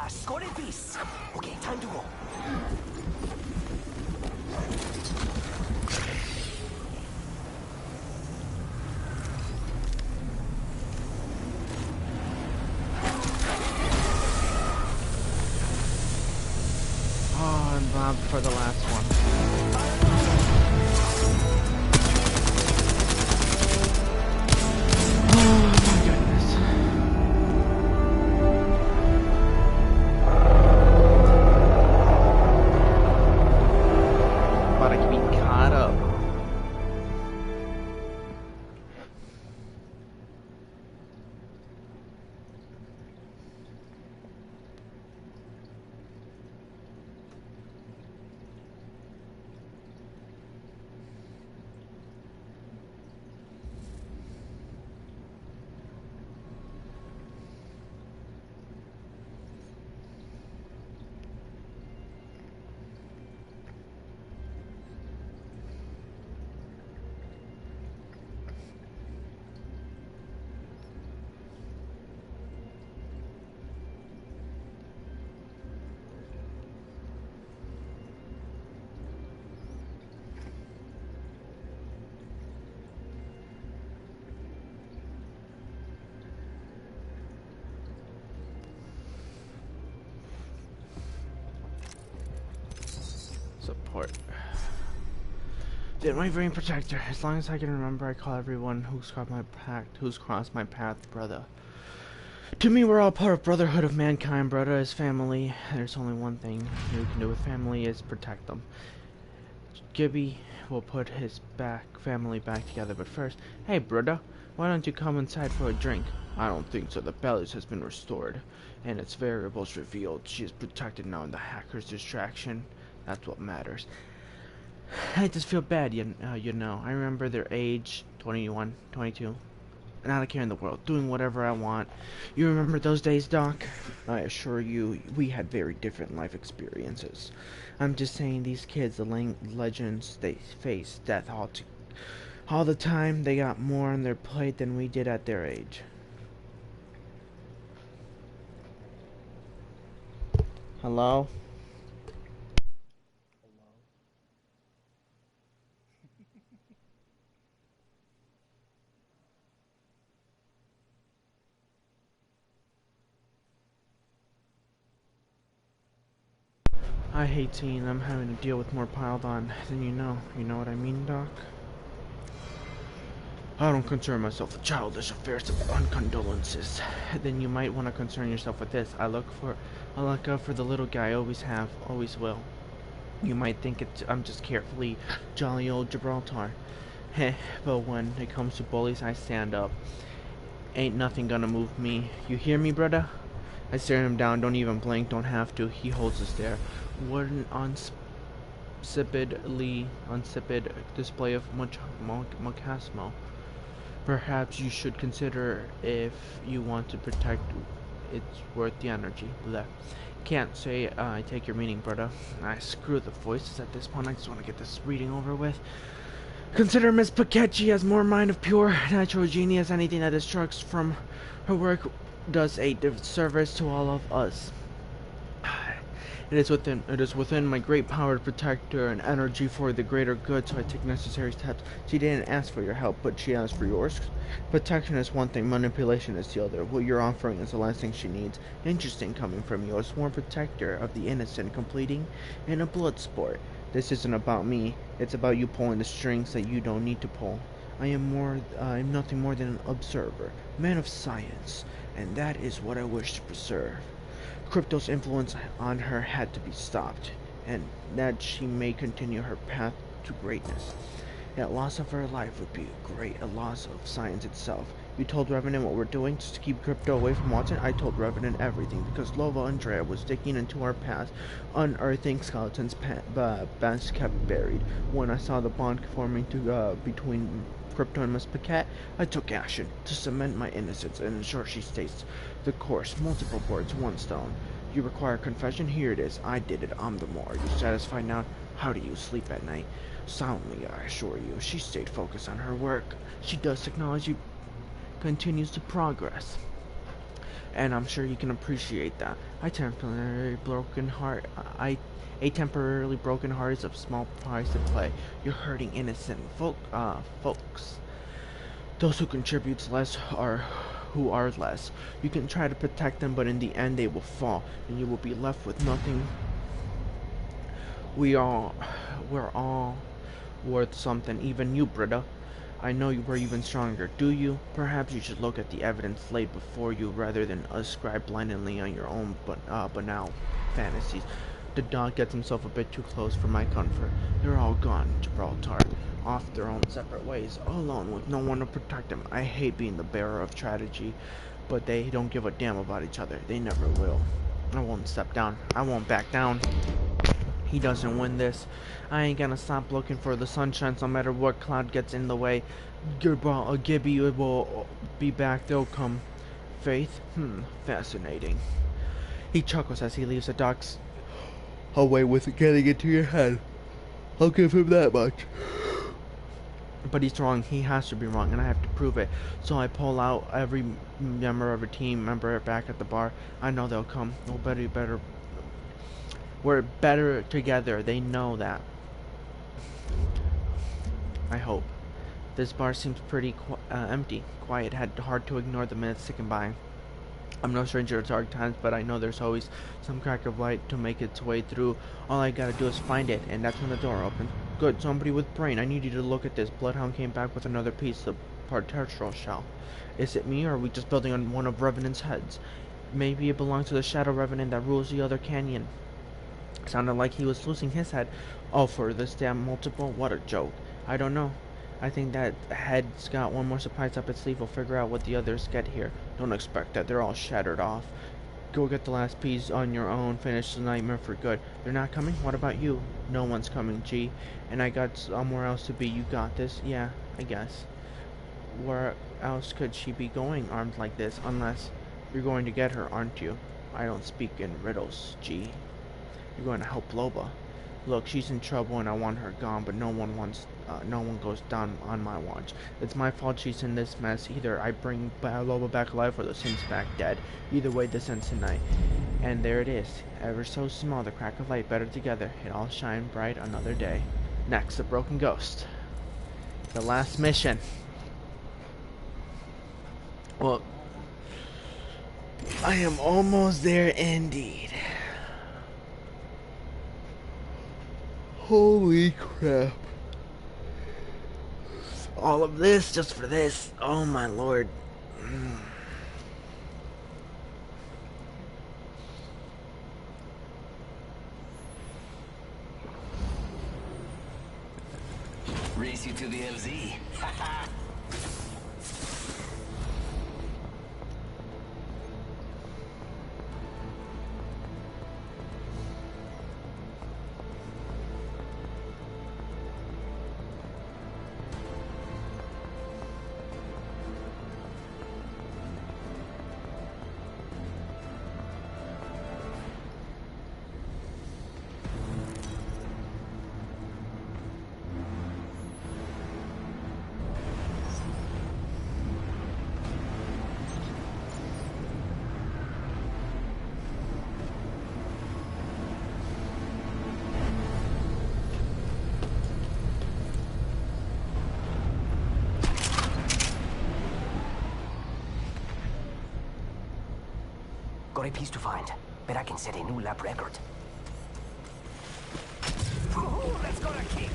Speaker 5: Score in peace. Okay, time to go.
Speaker 4: Oh, and Bob for the last one. Support. Did my brain protector. As long as I can remember, I call everyone who's crossed my path, brother. To me, we're all part of brotherhood of mankind. Brother is family. There's only one thing you can do with family is protect them. Gibby will put his family back together, but first, hey brother, why don't you come inside for a drink? I don't think so. The balance has been restored, and its variables revealed. She is protected now in the hacker's distraction. That's what matters. I just feel bad, you know. I remember their age, 21, 22. Not a care in the world, doing whatever I want. You remember those days, Doc? I assure you, we had very different life experiences. I'm just saying, these kids, the legends, they face death all the time. They got more on their plate than we did at their age. Hello? I hate seeing them having to deal with more piled on than you know. You know what I mean, Doc? I don't concern myself with childish affairs of condolences. Then you might want to concern yourself with this. I look out for the little guy. Always have, always will. You might think I'm just carefully jolly old Gibraltar. Heh, but when it comes to bullies, I stand up. Ain't nothing gonna move me. You hear me, brother? I stare him down, don't even blink, don't have to. He holds us there. What an insipid display of machismo. Perhaps you should consider if you want to protect it's worth the energy. Blech. Can't say I take your meaning, brother. I screw the voices at this point. I just want to get this reading over with. Consider Miss Paquette. She has more mind of pure natural genius. Anything that distracts from her work does a disservice to all of us. It is within my great power to protect her and energy for the greater good, so I take necessary steps. She didn't ask for your help, but she asked for yours. Protection is one thing, manipulation is the other. What you're offering is the last thing she needs. Interesting coming from you, a sworn protector of the innocent, completing in a blood sport. This isn't about me, it's about you pulling the strings that you don't need to pull. I'm nothing more than an observer, man of science, and that is what I wish to preserve. Crypto's influence on her had to be stopped, and that she may continue her path to greatness. Yet loss of her life would be a loss of science itself. You told Revenant what we're doing just to keep Crypto away from Watson? I told Revenant everything, because Lova Andrea was digging into our past, unearthing skeletons best kept buried. When I saw the bond forming between Crypto and Miss Paquette, I took action to cement my innocence and ensure she stays the course. Multiple birds, one stone. You require confession? Here it is. I did it. I'm the more. Are you satisfied now? How do you sleep at night? Soundly, I assure you. She stayed focused on her work. She does. Technology continues to progress, and I'm sure you can appreciate that. A temporarily broken heart is of small price to play. You're hurting innocent folks. Those who contribute less are who are less. You can try to protect them, but in the end they will fall, and you will be left with nothing. We're all worth something, even you, Britta. I know you were even stronger. Do you? Perhaps you should look at the evidence laid before you rather than ascribe blindly on your own banal fantasies. The dog gets himself a bit too close for my comfort. They're all gone, Gibraltar, off their own separate ways, alone with no one to protect them. I hate being the bearer of tragedy, but they don't give a damn about each other. They never will. I won't step down. I won't back down. He doesn't win this. I ain't gonna stop looking for the sunshine no matter what cloud gets in the way. Gibby will be back. They'll come. Faith? Fascinating. He chuckles as he leaves the docks. Away with it getting into your head. I'll give him that much. But he's wrong. He has to be wrong, and I have to prove it. So I pull out every member of a team member back at the bar. I know they'll come. We're better together. They know that. I hope. This bar seems pretty empty. Quiet. Hard to ignore the minutes ticking by. I'm no stranger to dark times, but I know there's always some crack of light to make its way through. All I gotta do is find it, and that's when the door opens. Good, somebody with brain. I need you to look at this. Bloodhound came back with another piece of partertral shell. Is it me, or are we just building on one of Revenant's heads? Maybe it belongs to the Shadow Revenant that rules the other canyon. Sounded like he was losing his head. Oh, for this damn multiple? What a joke. I don't know. I think that head's got one more surprise up its sleeve. We'll figure out what the others get here. Don't expect that. They're all shattered off. Go get the last piece on your own. Finish the nightmare for good. They're not coming? What about you? No one's coming, G. And I got somewhere else to be. You got this? Yeah, I guess. Where else could she be going armed like this? Unless you're going to get her, aren't you? I don't speak in riddles, G. You're going to help Loba. Look, she's in trouble and I want her gone, but no one goes down on my watch. It's my fault she's in this mess. Either I bring Loba back alive or the Sin's back dead. Either way, this ends tonight. And there it is. Ever so small, the crack of light better together. It all shine bright another day. Next, the Broken Ghost. The last mission. Well, I am almost there indeed. Holy crap. All of this just for this. Oh my lord.
Speaker 5: Race you to the LZ. Got a piece to find. Bet I can set a new lab record. Ooh, let's go to kick.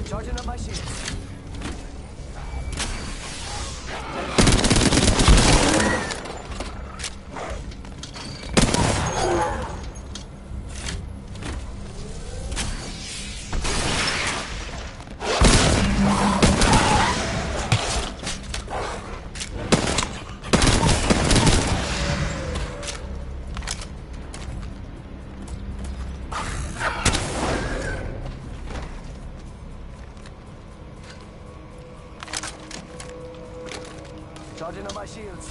Speaker 5: Charging up my shields. Charging up my shields.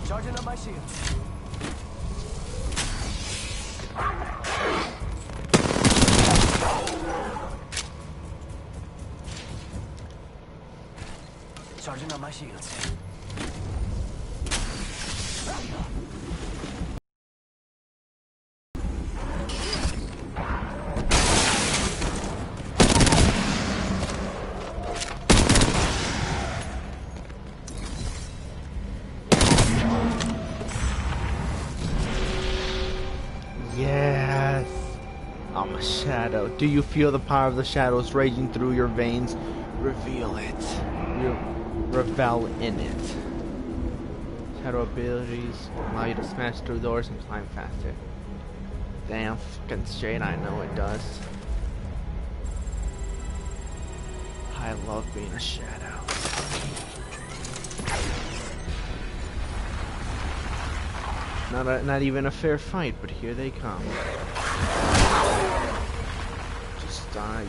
Speaker 5: Charging up my shields. Charging up my shields.
Speaker 6: Yes! I'm a shadow. Do you feel the power of the shadows raging through your veins? Reveal it. Revel in it. Shadow abilities allow you to smash through doors and climb faster. Damn fucking straight, I know it does. I love being a shadow. Not even a fair fight, but here they come. Just die.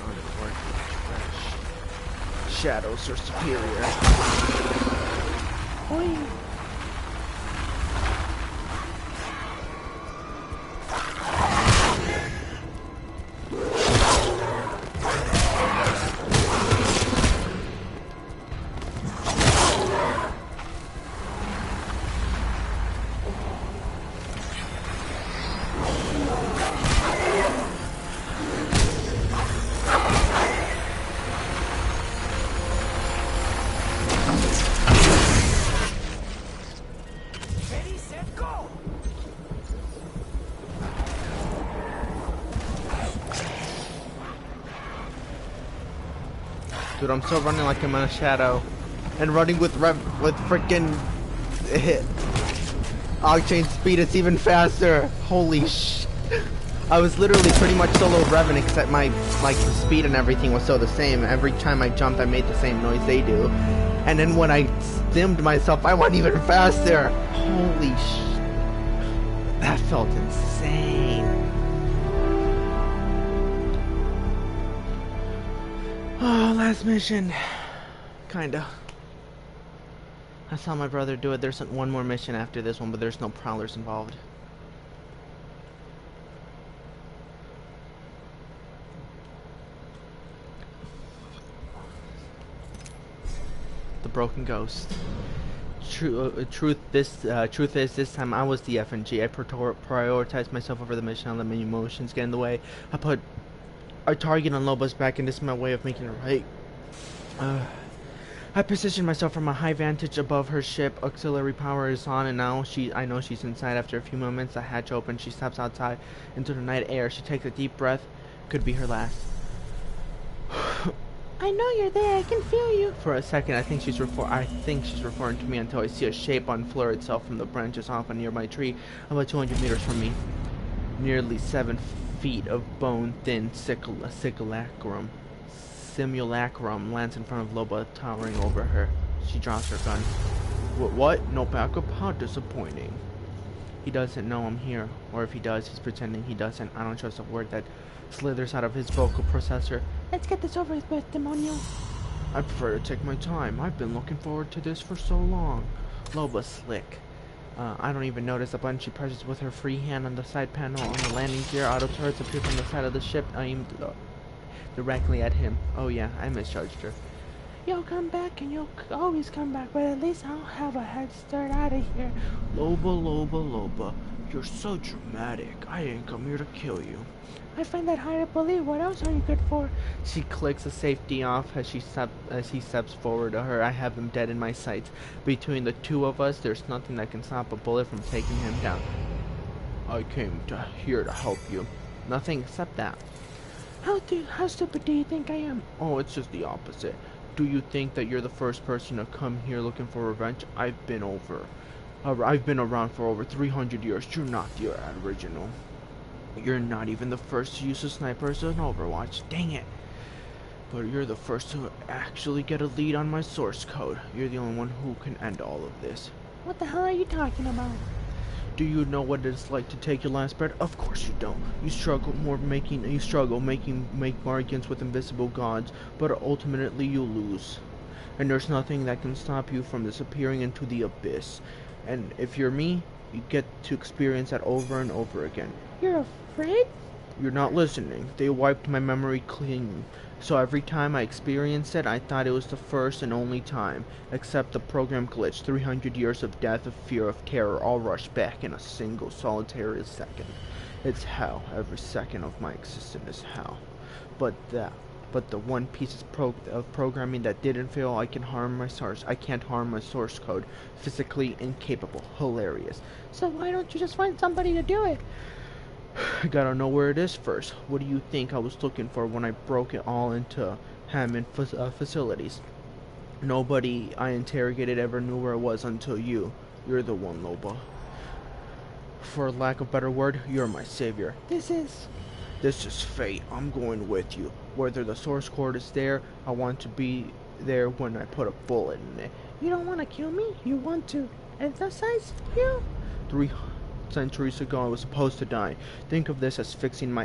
Speaker 6: Unworthy trash. Shadows are superior. Boing. Dude, I'm still running like I'm in a shadow. And running with freaking Octane speed, it's even faster. Holy sh! I was literally pretty much solo revving, except my speed and everything was still the same. Every time I jumped, I made the same noise they do. And then when I stimmed myself, I went even faster. Holy sh! That felt insane. Oh, last mission. Kinda. I saw my brother do it. There's one more mission after this one, but there's no prowlers involved. The broken ghost. Truth is, this time I was the FNG. I prioritized myself over the mission. I let my emotions get in the way. I put our target on Loba's back, and this is my way of making it right. I positioned myself from a high vantage above her ship. Auxiliary power is on, and now I know she's inside. After a few moments, the hatch opens. She steps outside into the night air. She takes a deep breath. Could be her last.
Speaker 2: I know you're there. I can feel you.
Speaker 6: For a second, I think she's referring to me until I see a shape unfurl itself from the branches off a nearby tree about 200 meters from me. Nearly 7 feet of bone-thin simulacrum lands in front of Loba, towering over her. She drops her gun. What? No backup? How disappointing. He doesn't know I'm here. Or if he does, he's pretending he doesn't. I don't trust a word that slithers out of his vocal processor.
Speaker 2: Let's get this over with, demonio.
Speaker 6: I prefer to take my time. I've been looking forward to this for so long. Loba's slick. I don't even notice the button she presses with her free hand on the side panel. On the landing gear, auto turrets appear from the side of the ship, aimed directly at him. Oh yeah, I misjudged her.
Speaker 2: You'll come back, and you'll always come back, but at least I'll have a head start out of here.
Speaker 6: Loba, you're so dramatic. I didn't come here to kill you.
Speaker 2: I find that hard to believe. What else are you good for?
Speaker 6: She clicks the safety off as he steps forward to her. I have him dead in my sights. Between the two of us, there's nothing that can stop a bullet from taking him down. I came here to help you. Nothing except that.
Speaker 2: How stupid do you think I am?
Speaker 6: Oh, it's just the opposite. Do you think that you're the first person to come here looking for revenge? I've been around for over 300 years. You're not the original. You're not even the first to use a sniper as an Overwatch. Dang it. But you're the first to actually get a lead on my source code. You're the only one who can end all of this.
Speaker 2: What the hell are you talking about?
Speaker 6: Do you know what it's like to take your last breath? Of course you don't. You struggle making bargains with invisible gods, but ultimately you lose. And there's nothing that can stop you from disappearing into the abyss. And if you're me, you get to experience that over and over again.
Speaker 2: You're afraid?
Speaker 6: You're not listening. They wiped my memory clean. So every time I experienced it, I thought it was the first and only time. Except the program glitched. 300 years of death, of fear, of terror, all rushed back in a single solitary second. It's hell. Every second of my existence is hell. But the one piece of programming that didn't fail, I can't harm my source code. Physically incapable. Hilarious.
Speaker 2: So why don't you just find somebody to do it?
Speaker 6: I gotta know where it is first. What do you think I was looking for when I broke it all into Hammond facilities? Nobody I interrogated ever knew where it was until you. You're the one, Loba. For lack of a better word, you're my savior.
Speaker 2: This is
Speaker 6: fate. I'm going with you. Whether the source code is there, I want to be there when I put a bullet in it.
Speaker 2: You don't want to kill me? You want to emphasize you?
Speaker 6: 3 centuries ago, I was supposed to die. Think of this as fixing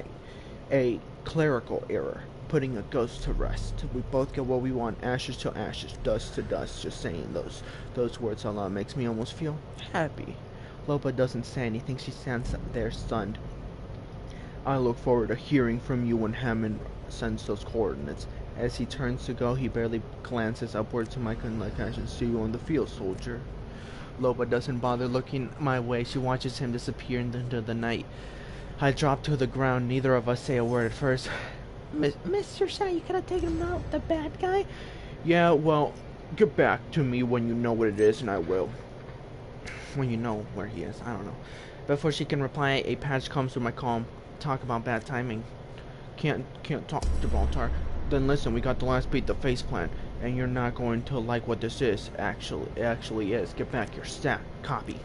Speaker 6: a clerical error, putting a ghost to rest. We both get what we want, ashes to ashes, dust to dust. Just saying those words out loud makes me almost feel happy. Loba doesn't say anything. She stands there stunned. I look forward to hearing from you when Hammond sends those coordinates. As he turns to go, he barely glances upward to my connection. See you on the field, soldier. Loba doesn't bother looking my way. She watches him disappear into the night. I drop to the ground. Neither of us say a word at first.
Speaker 2: Mr. Shah, you could have taken him out, the bad guy?
Speaker 6: Yeah, well, get back to me when you know what it is, and I will. When you know where he is, I don't know. Before she can reply, a patch comes through my comm. Talk about bad timing. Can't talk to Baltar. Then listen, we got the last beat, the face plant, and you're not going to like what this is. Actually is. Get back your stack. Copy.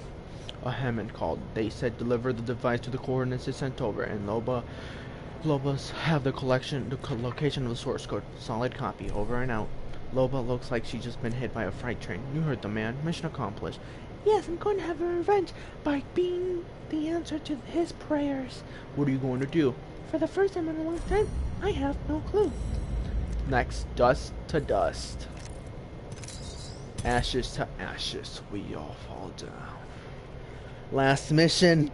Speaker 6: A Hammond called. They said deliver the device to the coordinates it sent over, and Loba's have the location of the source code. Solid copy. Over and out. Loba looks like she's just been hit by a freight train. You heard the man. Mission accomplished.
Speaker 2: Yes, I'm going to have a revenge by being the answer to his prayers.
Speaker 6: What are you going to do?
Speaker 2: For the first time in a long time, I have no clue.
Speaker 6: Next, dust to dust. Ashes to ashes, we all fall down. Last mission.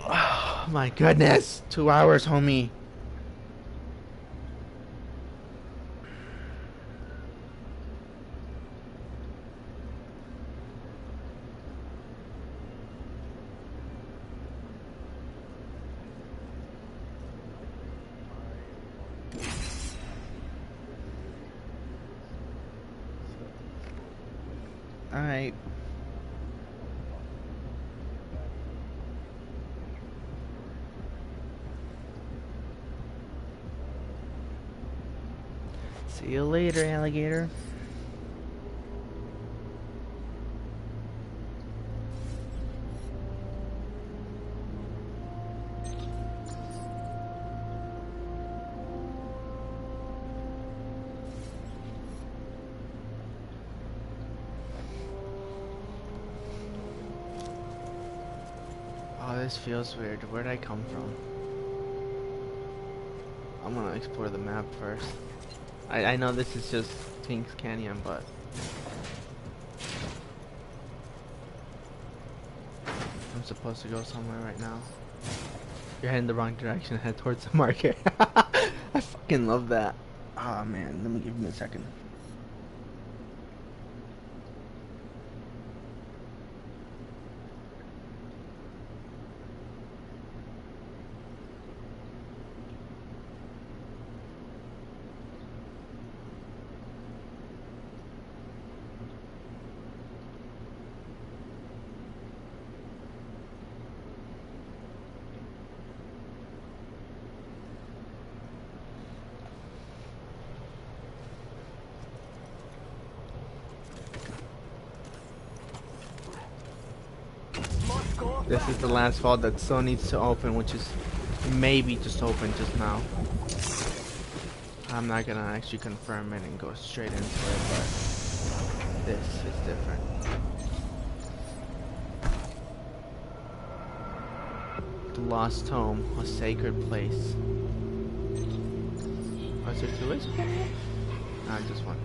Speaker 6: Oh, my goodness. 2 hours, homie. Alright. See you later, alligator. Oh, this feels weird. Where'd I come from? I'm gonna explore the map first. I know this is just Kings Canyon, but I'm supposed to go somewhere right now. You're heading the wrong direction. Head towards the market. I fucking love that. Oh man, let me give me a second. This is the last vault that still needs to open, which is maybe just opened just now. I'm not gonna actually confirm it and go straight into it, but this is different. The Lost Home, a sacred place. Oh, is there two ways? Nah, just one.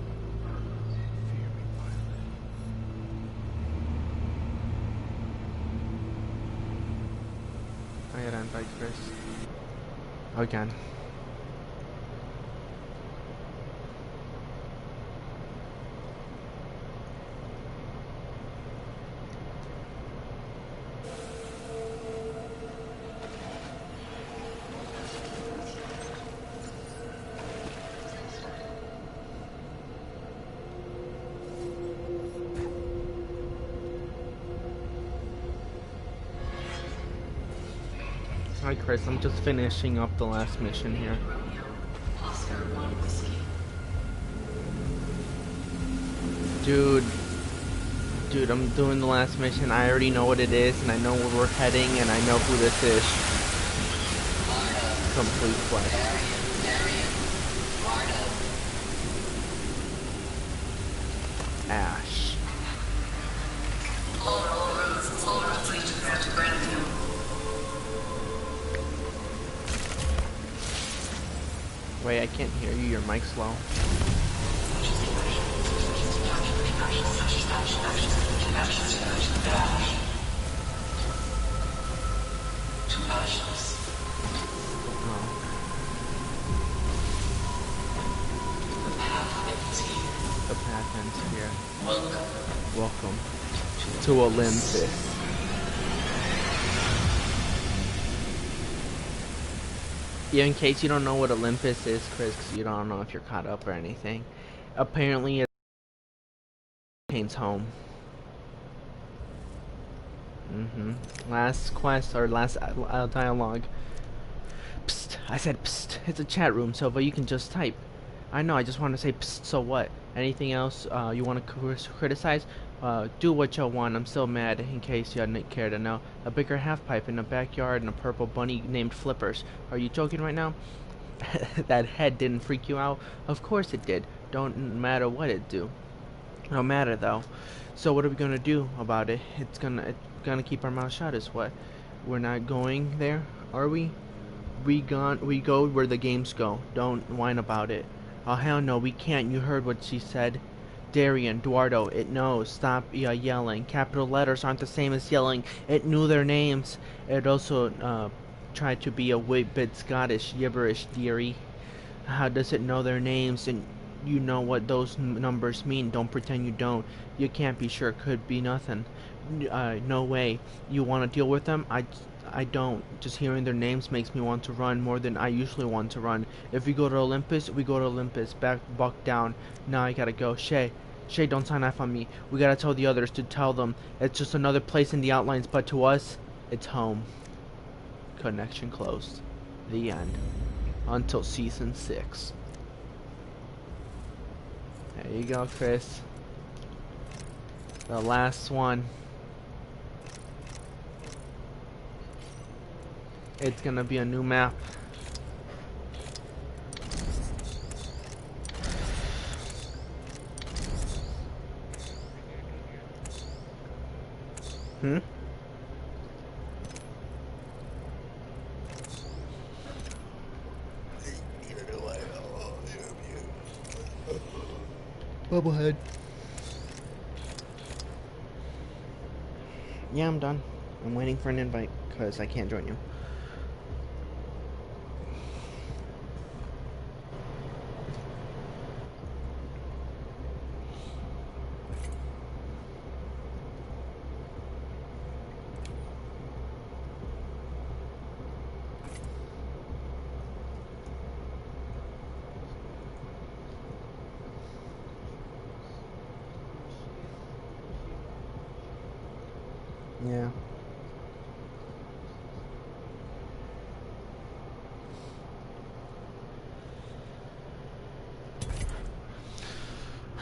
Speaker 6: I gotta invite Chris. Again. Hi Chris, I'm just finishing up the last mission here. Dude, I'm doing the last mission. I already know what it is, and I know where we're heading, and I know who this is. Complete quest. Ash. Wait, I can't hear you. Your mic's low. The path ends here. Welcome to Olympus. Yeah, in case you don't know what Olympus is, Chris, because you don't know if you're caught up or anything. Apparently, it contains home. Last quest, or last dialogue. Psst, I said psst. It's a chat room, so but you can just type. I know, I just want to say psst, so what? Anything else you want to criticize? Do what you want. I'm still mad, in case you didn't care to know. A bigger half-pipe in the backyard and a purple bunny named Flippers. Are you joking right now? That head didn't freak you out? Of course it did. Don't matter what it do. No matter though. So what are we gonna do about it? It's gonna keep our mouth shut is what? We're not going there, are we? We go where the games go. Don't whine about it. Oh, hell no, we can't. You heard what she said. Darian, Eduardo, it knows. Stop yelling. Capital letters aren't the same as yelling. It knew their names. It also tried to be a wee bit Scottish, gibberish, dearie. How does it know their names and you know what those numbers mean? Don't pretend you don't. You can't be sure. Could be nothing. No way. You want to deal with them? I don't. Just hearing their names makes me want to run more than I usually want to run. If we go to Olympus, we go to Olympus. Buck down. Now I gotta go. Shay, don't sign off on me. We gotta tell the others to tell them. It's just another place in the outlines, but to us, it's home. Connection closed. The end. Until season 6. There you go, Chris. The last one. It's gonna be a new map. Bubblehead. Yeah, I'm done. I'm waiting for an invite because I can't join you. Yeah.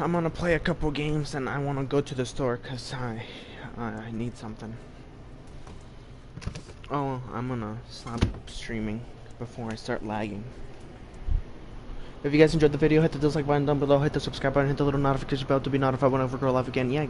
Speaker 6: I'm gonna play a couple games and I wanna go to the store because I need something. Oh, I'm gonna stop streaming before I start lagging. If you guys enjoyed the video, hit the dislike button down below, hit the subscribe button, hit the little notification bell to be notified whenever I go live again. Yeah.